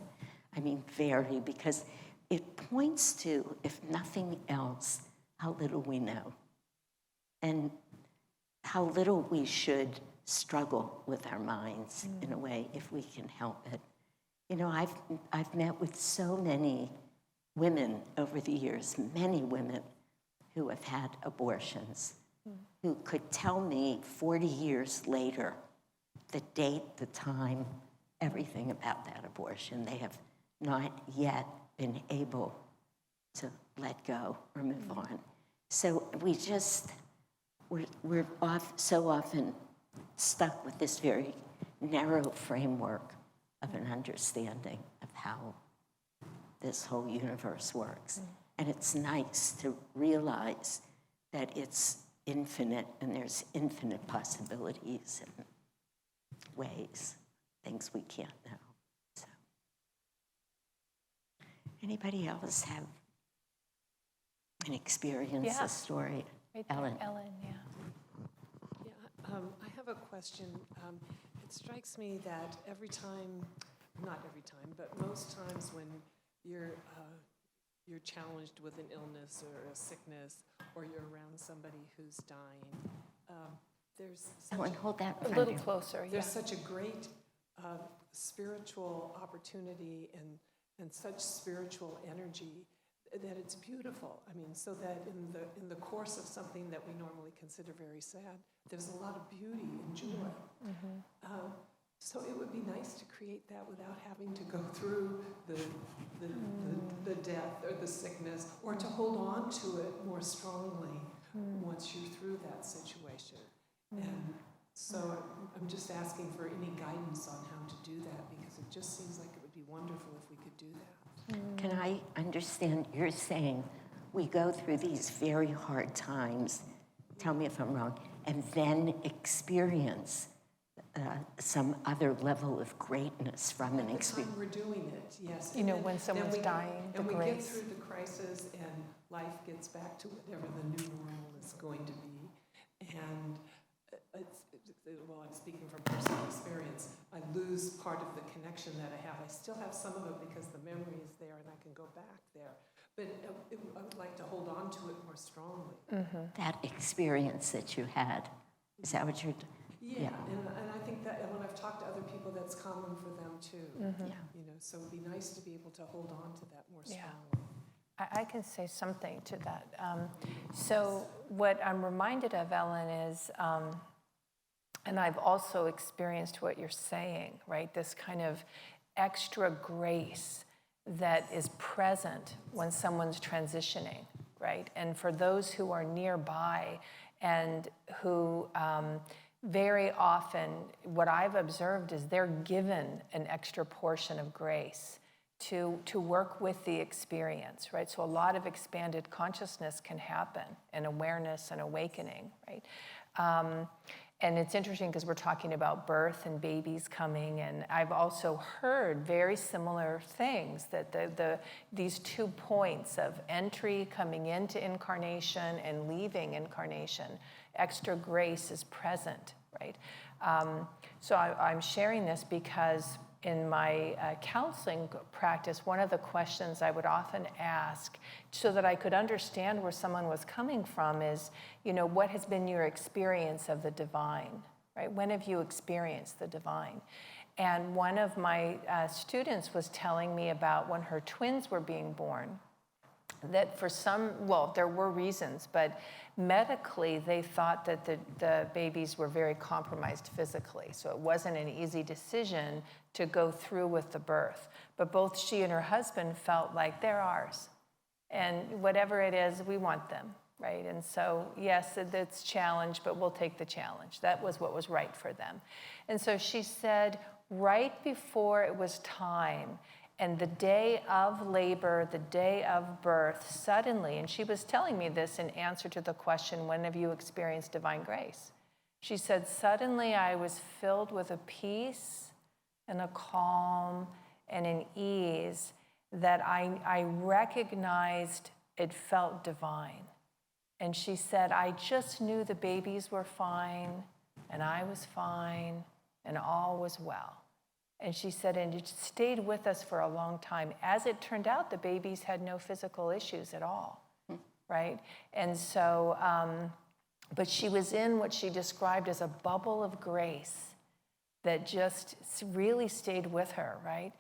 I mean, very, because it points to, if nothing else, how little we know. And how little we should struggle with our minds in a way, if we can help it. You know, I've met with so many women over the years, many women who have had abortions, who could tell me 40 years later the date, the time, everything about that abortion. They have not yet been able to let go or move on. So we're so often stuck with this very narrow framework of an understanding of how this whole universe works. And it's nice to realize that it's infinite and there's infinite possibilities and ways, things we can't know. So, anybody else have an experience, a story? Right there, Ellen. Ellen, yeah. Yeah, I have a question. It strikes me that every time, not every time, but most times when you're challenged with an illness or a sickness, or you're around somebody who's dying, there's Ellen, hold that in A front little of you. closer, yeah. there's such a great spiritual opportunity and such spiritual energy that it's beautiful. I mean, so that in the course of something that we normally consider very sad, there's a lot of beauty and joy. So it would be nice to create that without having to go through the death or the sickness, or to hold on to it more strongly once you're through that situation. And so I'm just asking for any guidance on how to do that, because it just seems like it would be wonderful if we could do that. Can I understand, you're saying we go through these very hard times, tell me if I'm wrong, and then experience some other level of greatness from an At the experience. time we're doing it, yes. You know, when someone's dying, the and we get grace. through the crisis, and life gets back to whatever the new normal is going to be. And well, I'm speaking from personal experience. I lose part of the connection that I have. I still have some of it because the memory is there, and I can go back there. But I would like to hold on to it more strongly. That experience that you had, is that what you're? Yeah, and I think that when I've talked to other people, that's common for them too. Yeah. You know, so it'd be nice to be able to hold on to that more Yeah. strongly. I can say something to that. So what I'm reminded of, Ellen, is, and I've also experienced what you're saying, right? This kind of extra grace that is present when someone's transitioning, right? And for those who are nearby and who very often, what I've observed is they're given an extra portion of grace to work with the experience, right? So a lot of expanded consciousness can happen, and awareness and awakening, right? And it's interesting because we're talking about birth and babies coming, and I've also heard very similar things, that these 2 points of entry, coming into incarnation, and leaving incarnation, extra grace is present, right? So I'm sharing this because in my counseling practice, one of the questions I would often ask so that I could understand where someone was coming from is, you know, what has been your experience of the divine, right? When have you experienced the divine? And one of my students was telling me about when her twins were being born, that for some, well, there were reasons, but medically they thought that the babies were very compromised physically. So it wasn't an easy decision to go through with the birth. But both she and her husband felt like they're ours. And whatever it is, we want them, right? And so, yes, it's a challenge, but we'll take the challenge. That was what was right for them. And so she said, right before it was time, and the day of labor, the day of birth, suddenly, and she was telling me this in answer to the question, when have you experienced divine grace? She said, suddenly I was filled with a peace and a calm and an ease that I recognized it felt divine. And she said, I just knew the babies were fine, and I was fine, and all was well. And she said, and it stayed with us for a long time. As it turned out, the babies had no physical issues at all, right? And so, but she was in what she described as a bubble of grace that just really stayed with her, right?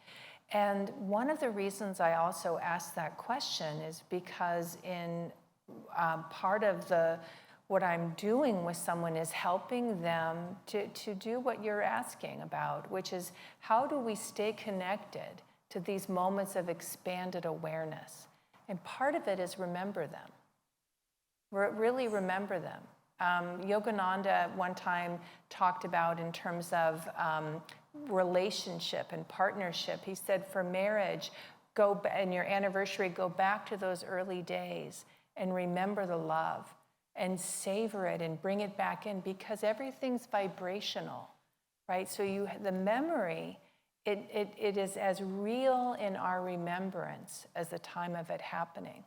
And one of the reasons I also asked that question is because in part of what I'm doing with someone is helping them to do what you're asking about, which is how do we stay connected to these moments of expanded awareness? And part of it is remember them. Really remember them. Yogananda at one time talked about in terms of relationship and partnership. He said for marriage, and your anniversary, go back to those early days and remember the love and savor it and bring it back in, because everything's vibrational, right? So the memory, it is as real in our remembrance as the time of it happening.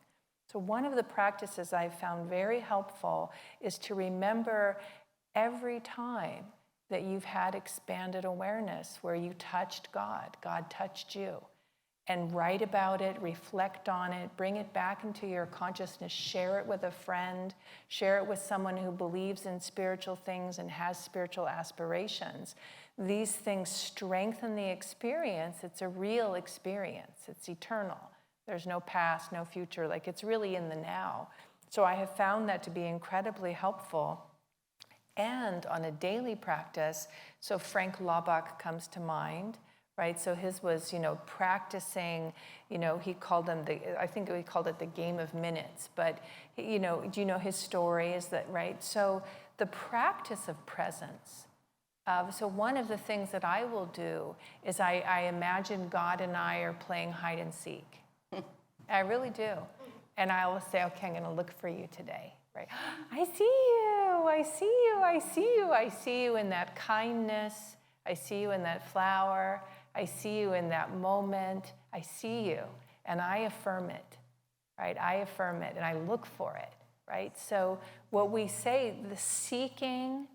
So one of the practices I've found very helpful is to remember every time that you've had expanded awareness where you touched God, God touched you, and write about it, reflect on it, bring it back into your consciousness, share it with a friend, share it with someone who believes in spiritual things and has spiritual aspirations. These things strengthen the experience. It's a real experience. It's eternal. There's no past, no future. Like, it's really in the now. So I have found that to be incredibly helpful. And on a daily practice, so Frank Laubach comes to mind, right? So his was, practicing, he called them I think we called it the game of minutes. But, do you know his story? Is that right? So the practice of presence. So one of the things that I will do is I imagine God and I are playing hide and seek. I really do. And I will say, okay, I'm going to look for you today, right? I see you, I see you, I see you, I see you in that kindness I see you in that flower. I see you in that moment. I see you, and I affirm it, right? I affirm it, and I look for it, right? So what we say, the seeking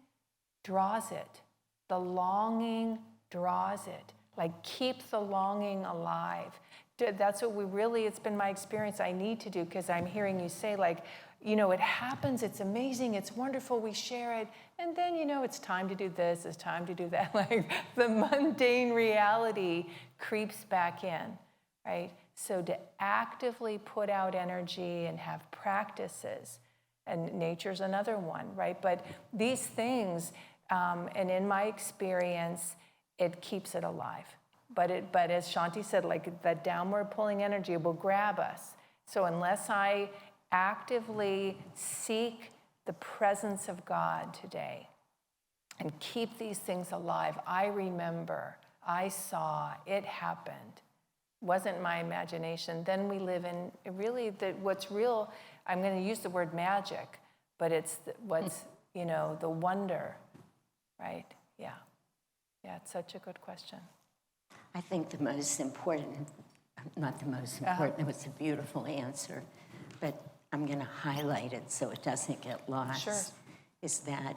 draws it. The longing draws it. Like, keep the longing alive. That's what we really, it's been my experience I need to do, because I'm hearing you say, like, you know, it happens, it's amazing, it's wonderful, we share it, and then, you know, it's time to do this, it's time to do that. Like, the mundane reality creeps back in, right? So to actively put out energy and have practices, and nature's another one, right? But these things, and in my experience, it keeps it alive. But as Shanti said, like, that downward pulling energy will grab us. So unless I actively seek the presence of God today and keep these things alive, I remember, I saw, it happened. It wasn't my imagination. Then we live in really what's real. I'm going to use the word magic, but it's what's, you know, the wonder, right? Yeah. Yeah, it's such a good question. I think the most important, not the most important, it was a beautiful answer, but I'm going to highlight it so it doesn't get lost, Sure. is that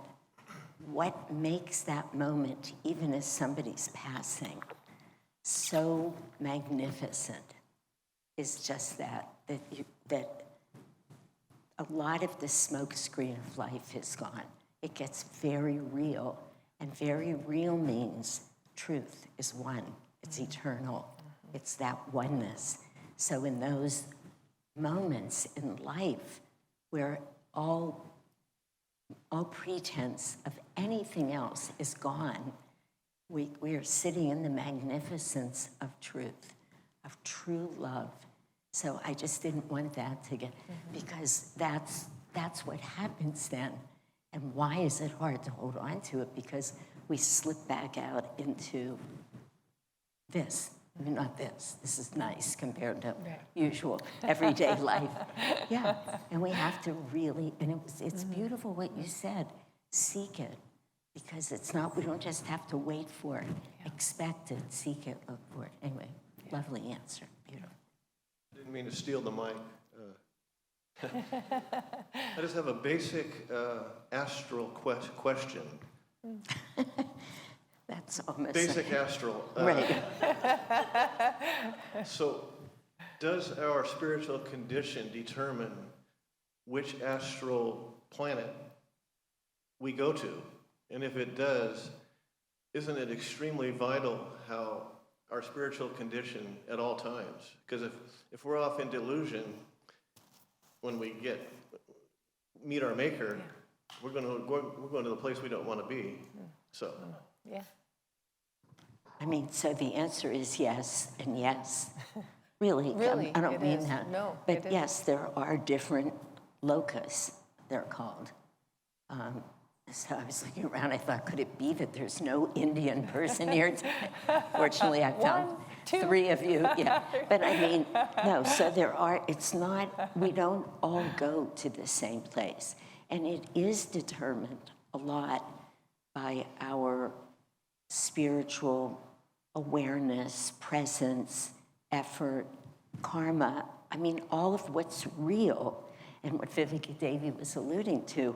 what makes that moment, even as somebody's passing, so magnificent is just that a lot of the smokescreen of life is gone. It gets very real, and very real means truth is one. It's eternal. It's that oneness. So in those moments in life where all pretense of anything else is gone, we are sitting in the magnificence of truth, of true love. So I just didn't want that to get, because that's what happens then. And why is it hard to hold on to it? Because we slip back out into this. I mean, not this. This is nice compared to usual everyday life. Yeah, and we have to really, and it's beautiful what you said, seek it, because it's not, we don't just have to wait for it. Expect it, seek it, look for it. Anyway, lovely answer, beautiful. I didn't mean to steal the mic. I just have a basic astral question. That's almost Basic astral. right. So, does our spiritual condition determine which astral planet we go to? And if it does, isn't it extremely vital how our spiritual condition at all times? Because if we're off in delusion, when we meet our Maker, we're going to the place we don't want to be. So. Yeah. I mean, so the answer is yes and yes. Really, Really, I don't it mean is. that. No, but it is. yes, there are different locus, they're called. So I was looking around, I thought, could it be that there's no Indian person here today? Fortunately, I found 1, 2. 3 of you, yeah. But I mean, no, so there are, it's not, we don't all go to the same place. And it is determined a lot by our spiritual awareness, presence, effort, karma. I mean, all of what's real, and what Vivekadevi was alluding to,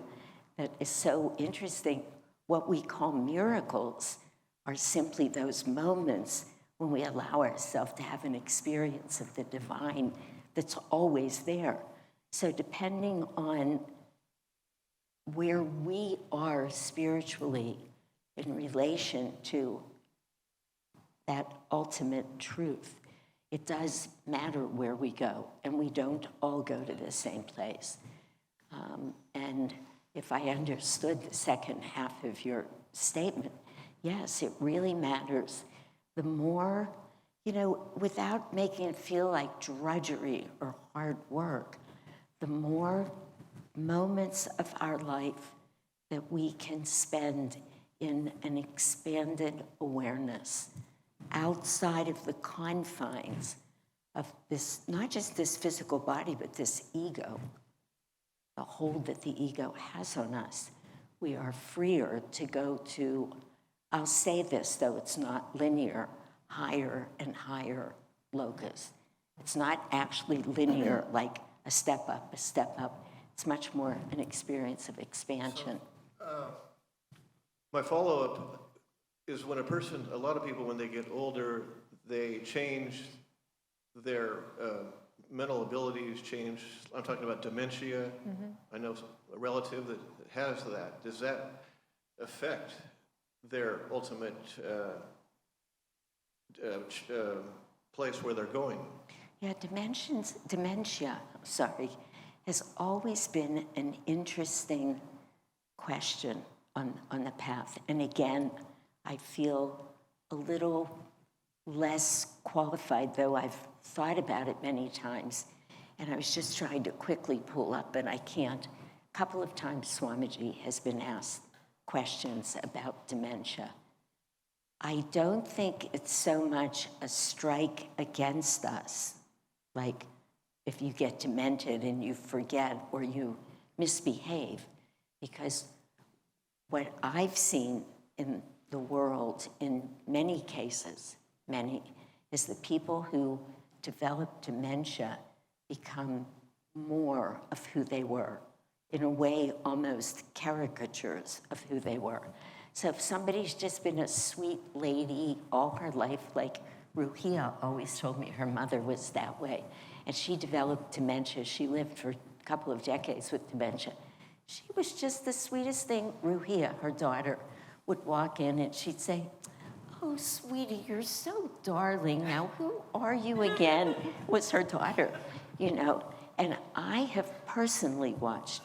that is so interesting. What we call miracles are simply those moments when we allow ourselves to have an experience of the divine that's always there. So depending on where we are spiritually in relation to that ultimate truth, it does matter where we go, and we don't all go to the same place. And if I understood the second half of your statement, yes, it really matters. The more, without making it feel like drudgery or hard work, the more moments of our life that we can spend in an expanded awareness outside of the confines of this, not just this physical body, but this ego, the hold that the ego has on us. We are freer to go to I'll say this, though, it's not linear, higher and higher locus. It's not actually linear, like a step up, a step up. It's much more an experience of expansion. My follow-up is when a lot of people, when they get older, they change their mental abilities, change. I'm talking about dementia. I know a relative that has that. Does that affect their ultimate place where they're going? Yeah, dementia, has always been an interesting question on the path. And again, I feel a little less qualified, though I've thought about it many times. And I was just trying to quickly pull up, but I can't. A couple of times Swamiji has been asked questions about dementia. I don't think it's so much a strike against us, like if you get demented and you forget or you misbehave, because what I've seen in the world in many cases, is that people who develop dementia become more of who they were, in a way almost caricatures of who they were. So if somebody's just been a sweet lady all her life, like Ruhia always told me her mother was that way, and she developed dementia. She lived for a couple of decades with dementia. She was just the sweetest thing. Ruhia, her daughter, would walk in and she'd say, "Oh, sweetie, you're so darling. Now, who are you again?" was her daughter, you know. And I have personally watched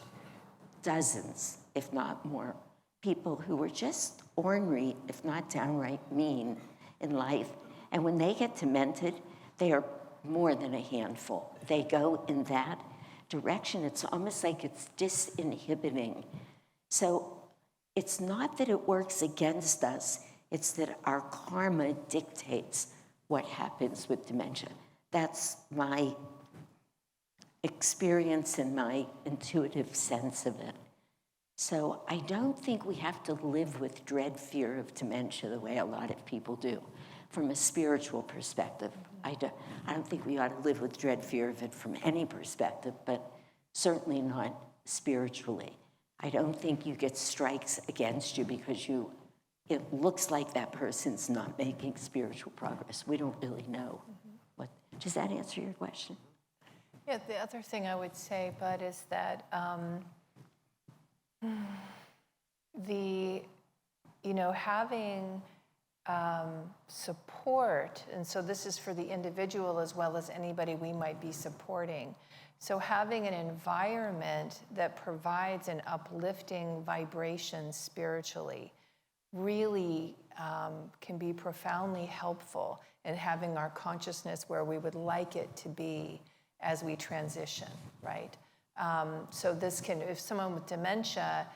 dozens, if not more, people who were just ornery, if not downright mean in life. And when they get demented, they are more than a handful. They go in that direction. It's almost like it's disinhibiting. So it's not that it works against us, it's that our karma dictates what happens with dementia. That's my experience and my intuitive sense of it. So I don't think we have to live with dread fear of dementia the way a lot of people do. From a spiritual perspective, I don't think we ought to live with dread fear of it from any perspective, but certainly not spiritually. I don't think you get strikes against you because it looks like that person's not making spiritual progress. We don't really know. Does that answer your question? Yeah, the other thing I would say, Bud, is that having support, and so this is for the individual as well as anybody we might be supporting. So having an environment that provides an uplifting vibration spiritually really can be profoundly helpful in having our consciousness where we would like it to be as we transition, right? So this can, if someone with dementia,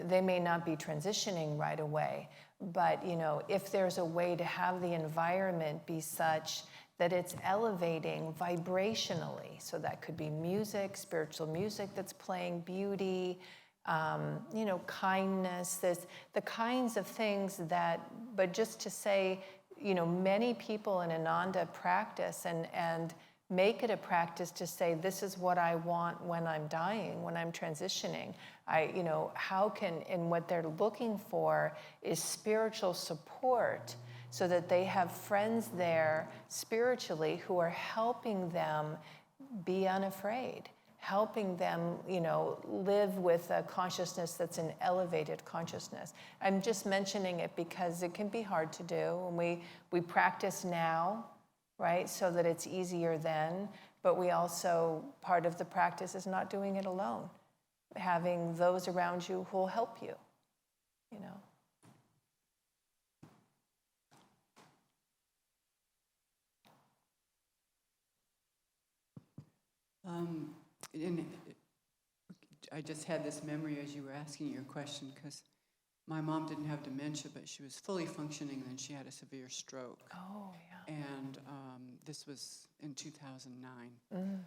they may not be transitioning right away, but if there's a way to have the environment be such that it's elevating vibrationally, so that could be music, spiritual music that's playing, beauty, kindness, the kinds of things that, but just to say, many people in Ananda practice and make it a practice to say, this is what I want when I'm dying, when I'm transitioning. And what they're looking for is spiritual support so that they have friends there spiritually who are helping them be unafraid, helping them, live with a consciousness that's an elevated consciousness. I'm just mentioning it because it can be hard to do, and we practice now, right, so that it's easier then, but we also, part of the practice is not doing it alone, having those around you who will help you, And I just had this memory as you were asking your question, because my mom didn't have dementia, but she was fully functioning, and she had a severe stroke. Oh, yeah. And this was in 2009.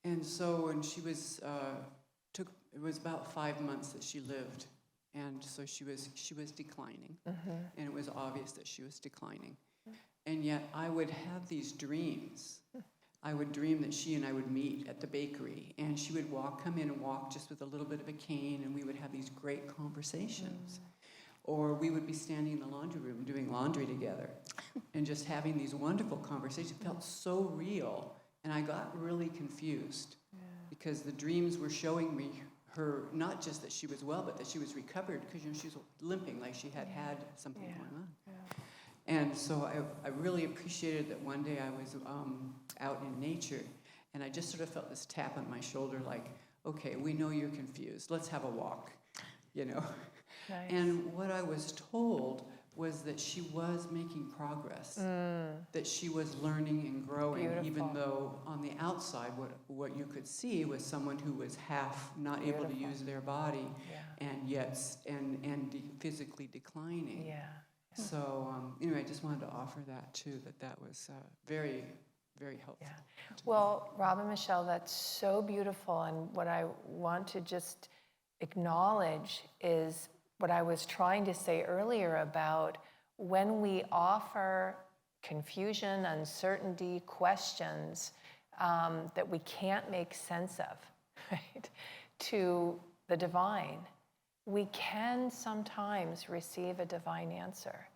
And so when she was, it was about 5 months that she lived And so she was declining, and it was obvious that she was declining. And yet I would have these dreams. I would dream that she and I would meet at the bakery, and she would come in and walk just with a little bit of a cane, and we would have these great conversations. Or we would be standing in the laundry room doing laundry together and just having these wonderful conversations. It felt so real, and I got really confused because the dreams were showing me her, not just that she was well, but that she was recovered, because she was limping like she had something going on. And so I really appreciated that one day I was out in nature, and I just sort of felt this tap on my shoulder like, okay, we know you're confused. Let's have a walk, Nice. And what I was told was that she was making progress, that she was learning and growing, even though on the outside what you could see was someone who was half not able to use their body and yet physically declining. So anyway, I just wanted to offer that too, that was very, very helpful. Well, Rob and Michelle, that's so beautiful. And what I want to just acknowledge is what I was trying to say earlier about when we offer confusion, uncertainty, questions that we can't make sense of, right, to the divine, we can sometimes receive a divine answer.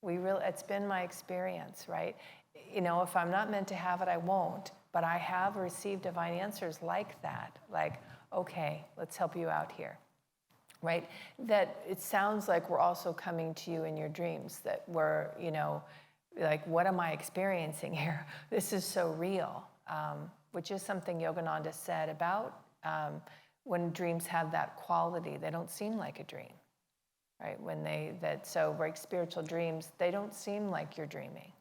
It's been my experience, right? If I'm not meant to have it, I won't. But I have received divine answers like that, like, okay, let's help you out here, right? That it sounds like we're also coming to you in your dreams, that we're, like, what am I experiencing here? This is so real, which is something Yogananda said about when dreams have that quality, they don't seem like a dream, right? So like spiritual dreams, they don't seem like you're dreaming.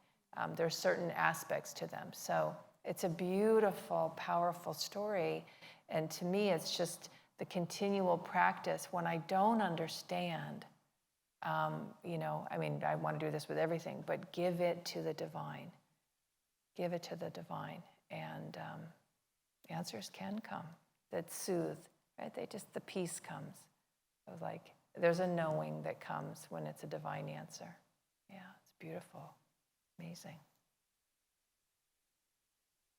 There's certain aspects to them. So it's a beautiful, powerful story. And to me, it's just the continual practice when I don't understand, I want to do this with everything, but give it to the divine. Give it to the divine. And answers can come that soothe, right? The peace comes. Of like, there's a knowing that comes when it's a divine answer. Yeah, it's beautiful. Amazing.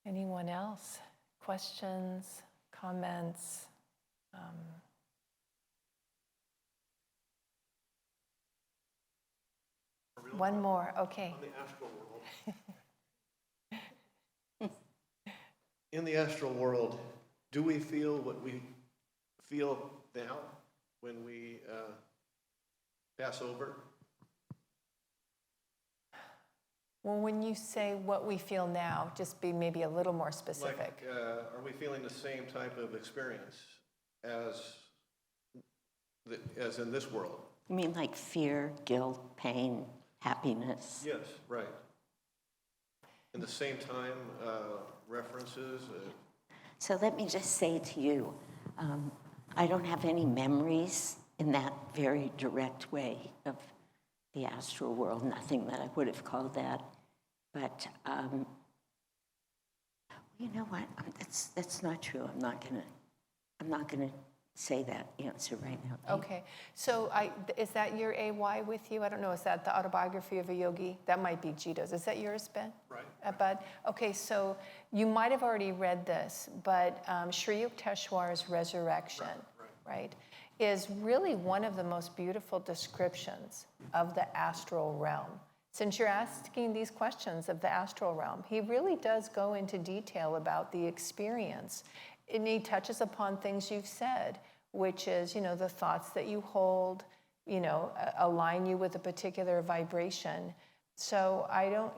Anyone else? Questions, comments? One more, okay. On the astral world. In the astral world, do we feel what we feel now when we pass over? Well, when you say what we feel now, just be maybe a little more specific. Like, are we feeling the same type of experience as in this world? You mean like fear, guilt, pain, happiness? Yes, right. In the same time, references. So let me just say to you, I don't have any memories in that very direct way of the astral world, nothing that I would have called that. But you know what? That's not true. I'm not gonna say that answer right now. Okay, so is that your AY with you? I don't know, is that the Autobiography of a Yogi? That might be Jita's. Is that yours, Ben? Right. Bud? Okay, so you might have already read this, but Sri Yukteswar's Resurrection, right, is really one of the most beautiful descriptions of the astral realm. Since you're asking these questions of the astral realm, he really does go into detail about the experience. And he touches upon things you've said, which is, the thoughts that you hold, align you with a particular vibration. So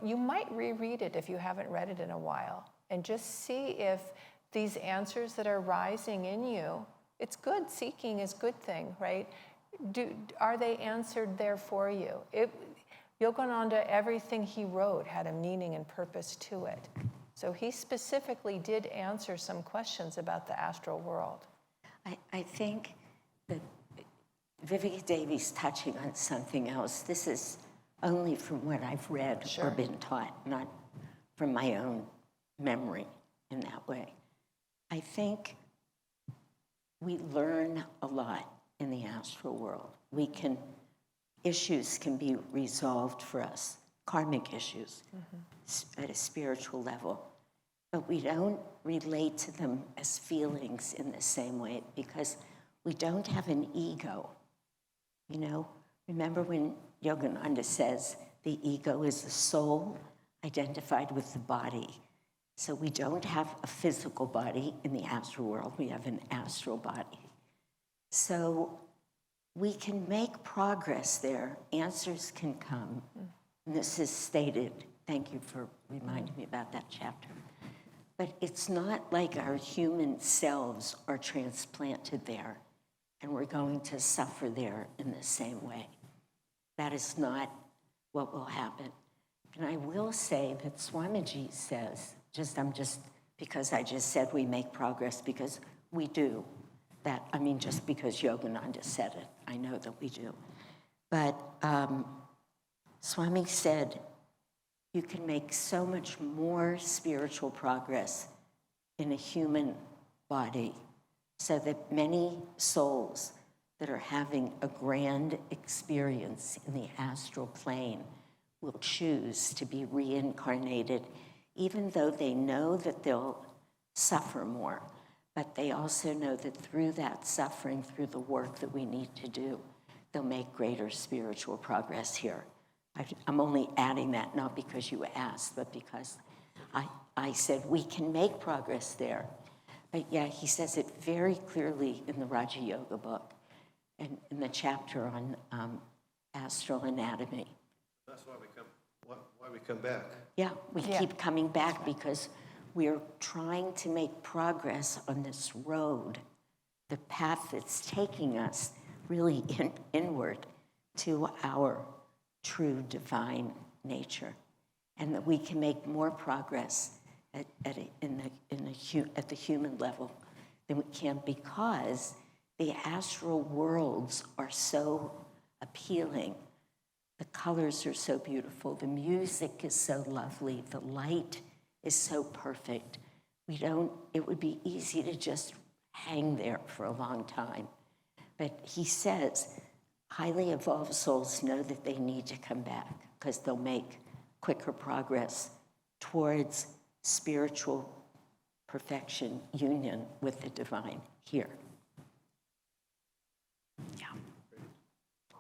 you might reread it if you haven't read it in a while, and just see if these answers that are rising in you, it's good, seeking is a good thing, right? Are they answered there for you? Yogananda, everything he wrote had a meaning and purpose to it. So he specifically did answer some questions about the astral world. I think that Vivekadevi's touching on something else. This is only from what I've read or been taught, not from my own memory in that way. I think we learn a lot in the astral world. Issues can be resolved for us, karmic issues, at a spiritual level. But we don't relate to them as feelings in the same way because we don't have an ego. You know, remember when Yogananda says the ego is the soul identified with the body. So we don't have a physical body in the astral world, we have an astral body. So we can make progress there, answers can come. And this is stated, thank you for reminding me about that chapter. But it's not like our human selves are transplanted there and we're going to suffer there in the same way. That is not what will happen. And I will say that Swamiji says, because I just said we make progress, because we do. Just because Yogananda said it, I know that we do. But Swami said, you can make so much more spiritual progress in a human body so that many souls that are having a grand experience in the astral plane will choose to be reincarnated, even though they know that they'll suffer more. But they also know that through that suffering, through the work that we need to do, they'll make greater spiritual progress here. I'm only adding that, not because you asked, but because I said we can make progress there. But yeah, he says it very clearly in the Raja Yoga book and in the chapter on astral anatomy. That's why we come back. Yeah, we keep coming back because we're trying to make progress on this road, the path that's taking us really inward to our true divine nature, and that we can make more progress at the human level than we can because the astral worlds are so appealing. The colors are so beautiful. The music is so lovely. The light is so perfect. It would be easy to just hang there for a long time. But he says, highly evolved souls know that they need to come back because they'll make quicker progress towards spiritual perfection, union with the divine here. Yeah.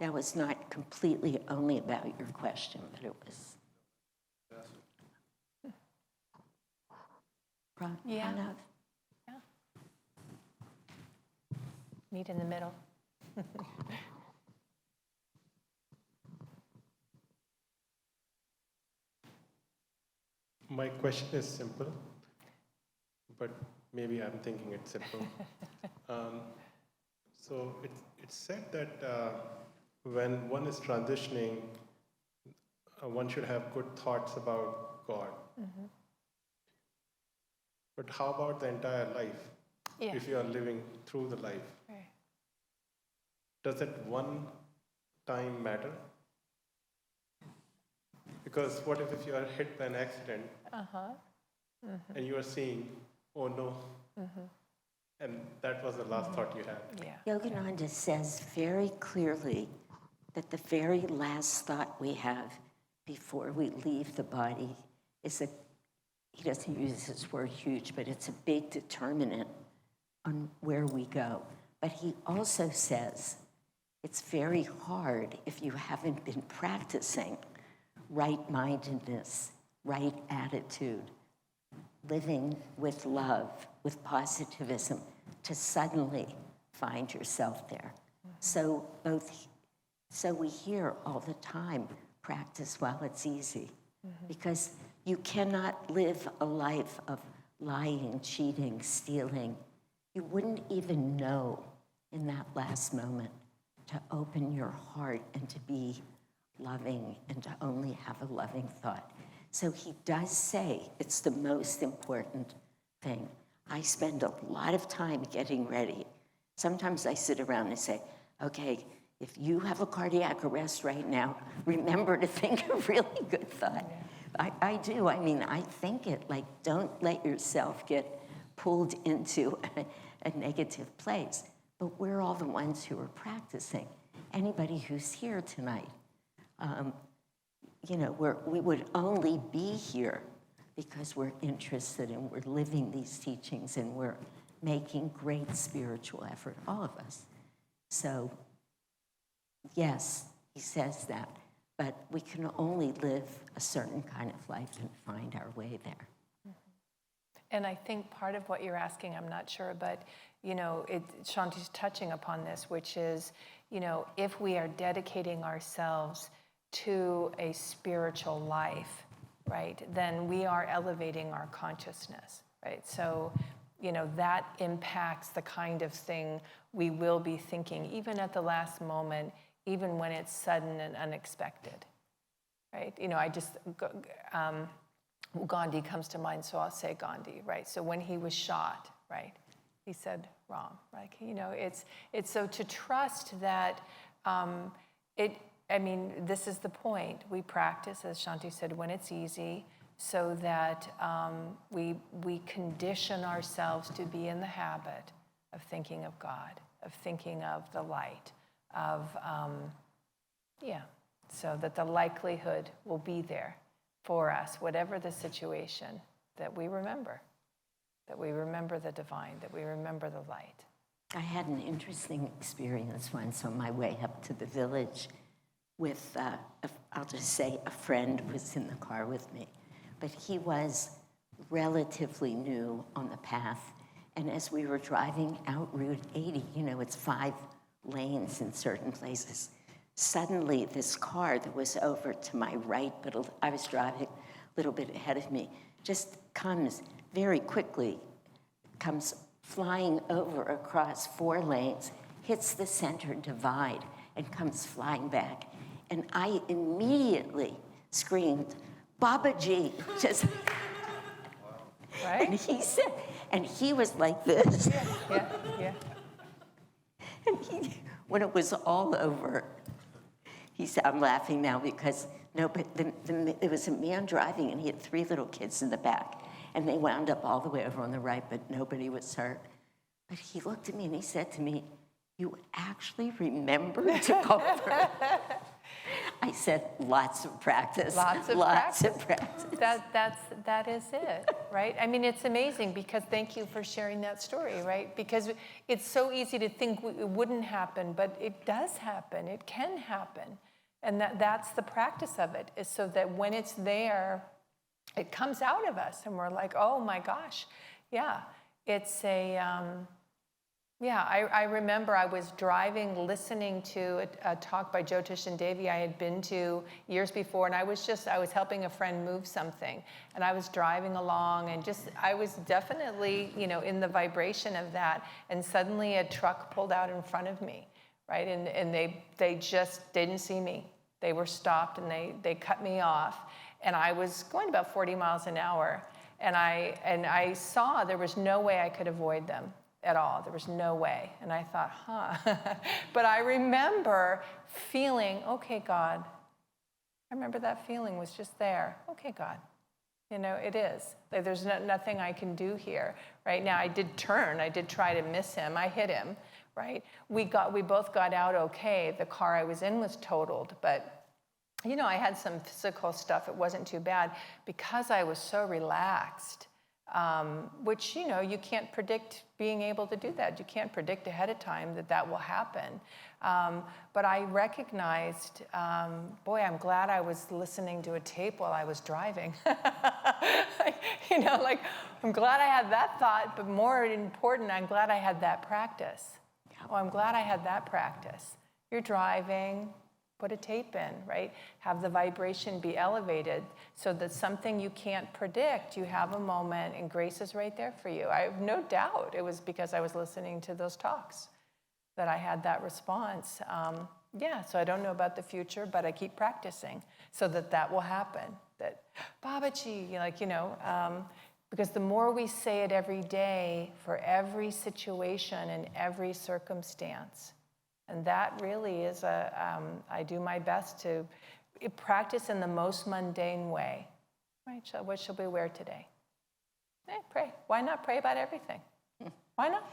That was not completely only about your question, but it was. Yeah. Meet in the middle. My question is simple, but maybe I'm thinking it's simple. So it's said that when one is transitioning, one should have good thoughts about God. Mm-hmm. But how about the entire life? Yeah. If you are living through the life, right. Does that one time matter? Because what if you are hit by an accident and you are seeing, oh no, and that was the last thought you had? Yeah. Yogananda says very clearly that the very last thought we have before we leave the body is he doesn't use this word huge, but it's a big determinant on where we go. But he also says it's very hard if you haven't been practicing right-mindedness, right attitude, living with love, with positivism, to suddenly find yourself there. So we hear all the time, practice while it's easy, because you cannot live a life of lying, cheating, stealing. You wouldn't even know in that last moment to open your heart and to be loving and to only have a loving thought. So he does say it's the most important thing. I spend a lot of time getting ready. Sometimes I sit around and say, okay, if you have a cardiac arrest right now, remember to think a really good thought. I do. I mean, I think it, like, don't let yourself get pulled into a negative place. but we're all the ones who are practicing. Anybody who's here tonight, we would only be here because we're interested and we're living these teachings and we're making great spiritual effort, all of us. So, yes, he says that, but we can only live a certain kind of life and find our way there. And I think part of what you're asking, I'm not sure, but, Shanti's touching upon this, which is, if we are dedicating ourselves to a spiritual life, right, then we are elevating our consciousness, right? So, that impacts the kind of thing we will be thinking, even at the last moment, even when it's sudden and unexpected, right? Gandhi comes to mind, so I'll say Gandhi, right? So when he was shot, right, he said Ram, like, it's so to trust that this is the point. We practice, as Shanti said, when it's easy, so that we condition ourselves to be in the habit of thinking of God, of thinking of the light, of, so that the likelihood will be there for us, whatever the situation, that we remember the divine, that we remember the light. I had an interesting experience once on my way up to the village with, I'll just say, a friend was in the car with me, but he was relatively new on the path. And as we were driving out Route 80, it's 5 lanes in certain places. Suddenly, this car that was over to my right, but I was driving a little bit ahead of me, just comes very quickly, comes flying over across 4 lanes, hits the center divide, and comes flying back. And I immediately screamed, "Babaji!" Just, right? And he said, and he was like this. Yeah. And when it was all over, he said, I'm laughing now because, but there was a man driving and he had 3 little kids in the back. And they wound up all the way over on the right, but nobody was hurt. But he looked at me and he said to me, "You actually remembered to go over?" I said, lots of practice. Lots of practice. That is it, right? It's amazing because thank you for sharing that story, right? Because it's so easy to think it wouldn't happen, but it does happen. It can happen. And that's the practice of it, is so that when it's there, it comes out of us and we're like, oh my gosh, yeah. It's I remember I was driving, listening to a talk by Jyotish and Devi I had been to years before, and I was helping a friend move something, and I was driving along, and I was definitely, in the vibration of that, and suddenly a truck pulled out in front of me, right, and they just didn't see me. They were stopped, and they cut me off, and I was going about 40 miles an hour, and I saw there was no way I could avoid them at all. There was no way. And I thought, But I remember feeling, okay, God. I remember that feeling was just there. Okay, God. It is. Like, there's nothing I can do here. Right now, I did turn. I did try to miss him. I hit him. Right? We both got out okay. The car I was in was totaled. But, I had some physical stuff. It wasn't too bad because I was so relaxed. Which, you can't predict being able to do that. You can't predict ahead of time that will happen. But I recognized, boy, I'm glad I was listening to a tape while I was driving. I'm glad I had that thought, but more important, I'm glad I had that practice. Oh, I'm glad I had that practice. You're driving, put a tape in, right? Have the vibration be elevated so that something you can't predict, you have a moment and grace is right there for you. I have no doubt it was because I was listening to those talks that I had that response. So I don't know about the future, but I keep practicing so that will happen. That, Babaji, because the more we say it every day for every situation and every circumstance, and that really is I do my best to practice in the most mundane way. Right? What shall we wear today? Pray. Why not pray about everything? Why not?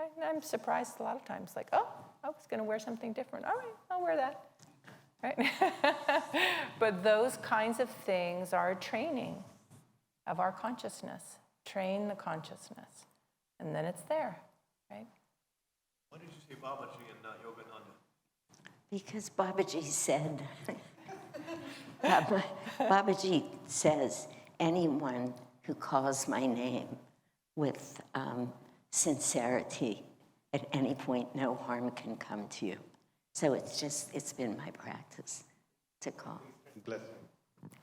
Right? And I'm surprised a lot of times, like, oh, I was going to wear something different. All right, I'll wear that. Right? But those kinds of things are training of our consciousness. Train the consciousness. And then it's there, right? Why did you say Babaji and not Yogananda? Because Babaji said, Babaji says, anyone who calls my name with sincerity, at any point, no harm can come to you. So it's been my practice to call. Blessing.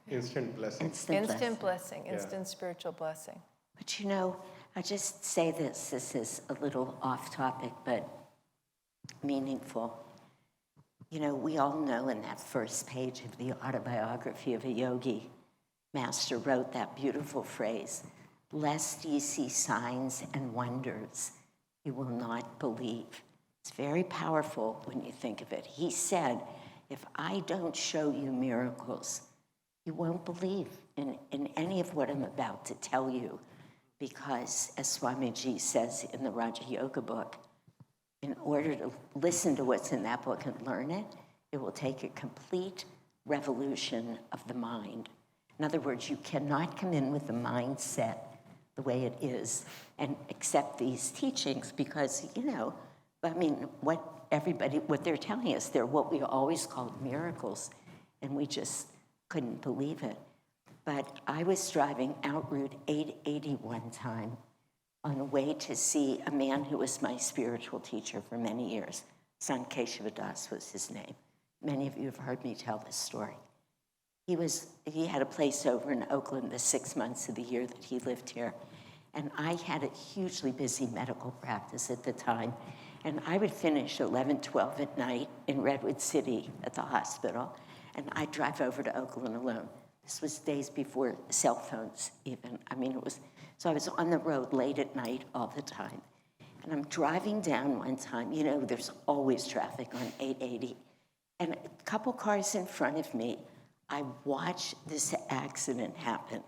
Instant blessing. Instant blessing, Yeah. instant spiritual blessing. But you know, I just say this is a little off topic, but meaningful. You know, we all know in that first page of the autobiography of a yogi, Master wrote that beautiful phrase, lest ye see signs and wonders, you will not believe. It's very powerful when you think of it. He said, if I don't show you miracles, you won't believe in any of what I'm about to tell you, because, as Swamiji says in the Raja Yoga book, in order to listen to what's in that book and learn it, it will take a complete revolution of the mind. In other words, you cannot come in with the mindset the way it is and accept these teachings because, you know, I mean, what they're telling us, they're what we always called miracles, and we just couldn't believe it. But I was driving out Route 880 one time on a way to see a man who was my spiritual teacher for many years. Sant Keshava Das was his name. Many of you have heard me tell this story. He had a place over in Oakland the 6 months of the year that he lived here. And I had a hugely busy medical practice at the time. And I would finish 11, 12 at night in Redwood City at the hospital. And I'd drive over to Oakland alone. This was days before cell phones even. I mean, so I was on the road late at night all the time. And I'm driving down one time. You know, there's always traffic on 880. And a couple cars in front of me, I watched this accident happen.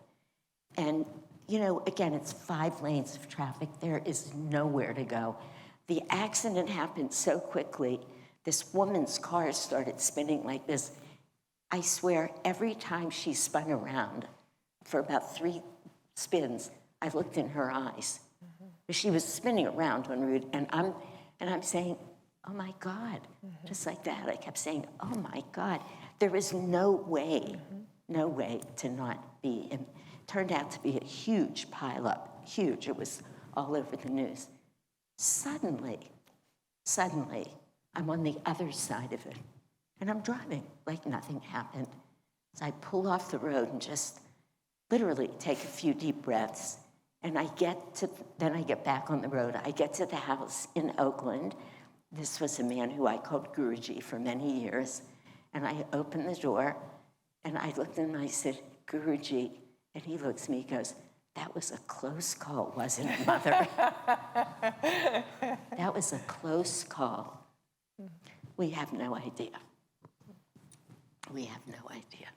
And, you know, again, it's 5 lanes of traffic. There is nowhere to go. The accident happened so quickly, this woman's car started spinning like this. I swear, every time she spun around, for about 3 spins, I looked in her eyes. She was spinning around on route, and I'm saying, oh my God, just like that. I kept saying, oh my God. There is no way to not be. And it turned out to be a huge pileup, huge. It was all over the news. Suddenly, I'm on the other side of it. And I'm driving like nothing happened. So I pull off the road and just literally take a few deep breaths. And then I get back on the road. I get to the house in Oakland. This was a man who I called Guruji for many years. And I opened the door, and I looked at him and I said, Guruji. And he looks at me, he goes, that was a close call, wasn't it, Mother? That was a close call. We have no idea. We have no idea.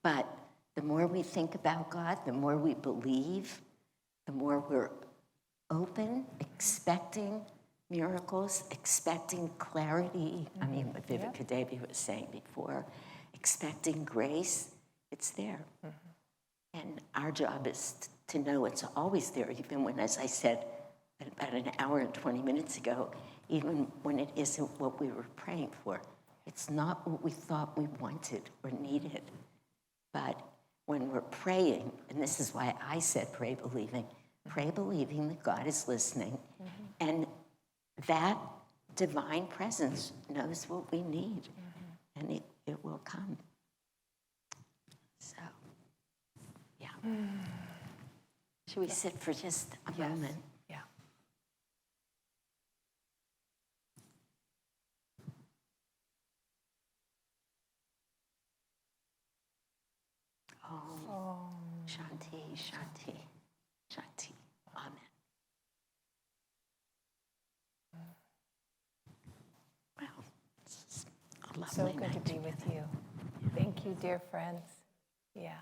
But the more we think about God, the more we believe, the more we're open, expecting miracles, expecting clarity. I mean, what Vivekadevi was saying before, expecting grace, it's there. And our job is to know it's always there, even when, as I said about an hour and 20 minutes ago, even when it isn't what we were praying for. It's not what we thought we wanted or needed. But when we're praying, and this is why I said pray believing that God is listening, and that divine presence knows what we need, and it will come. So, yeah. Should we sit for just a moment? Yeah. Oh, Shanti, Shanti, Shanti. Amen. Well, it's a lovely So good night to be with you. Thank you, dear friends. Yeah.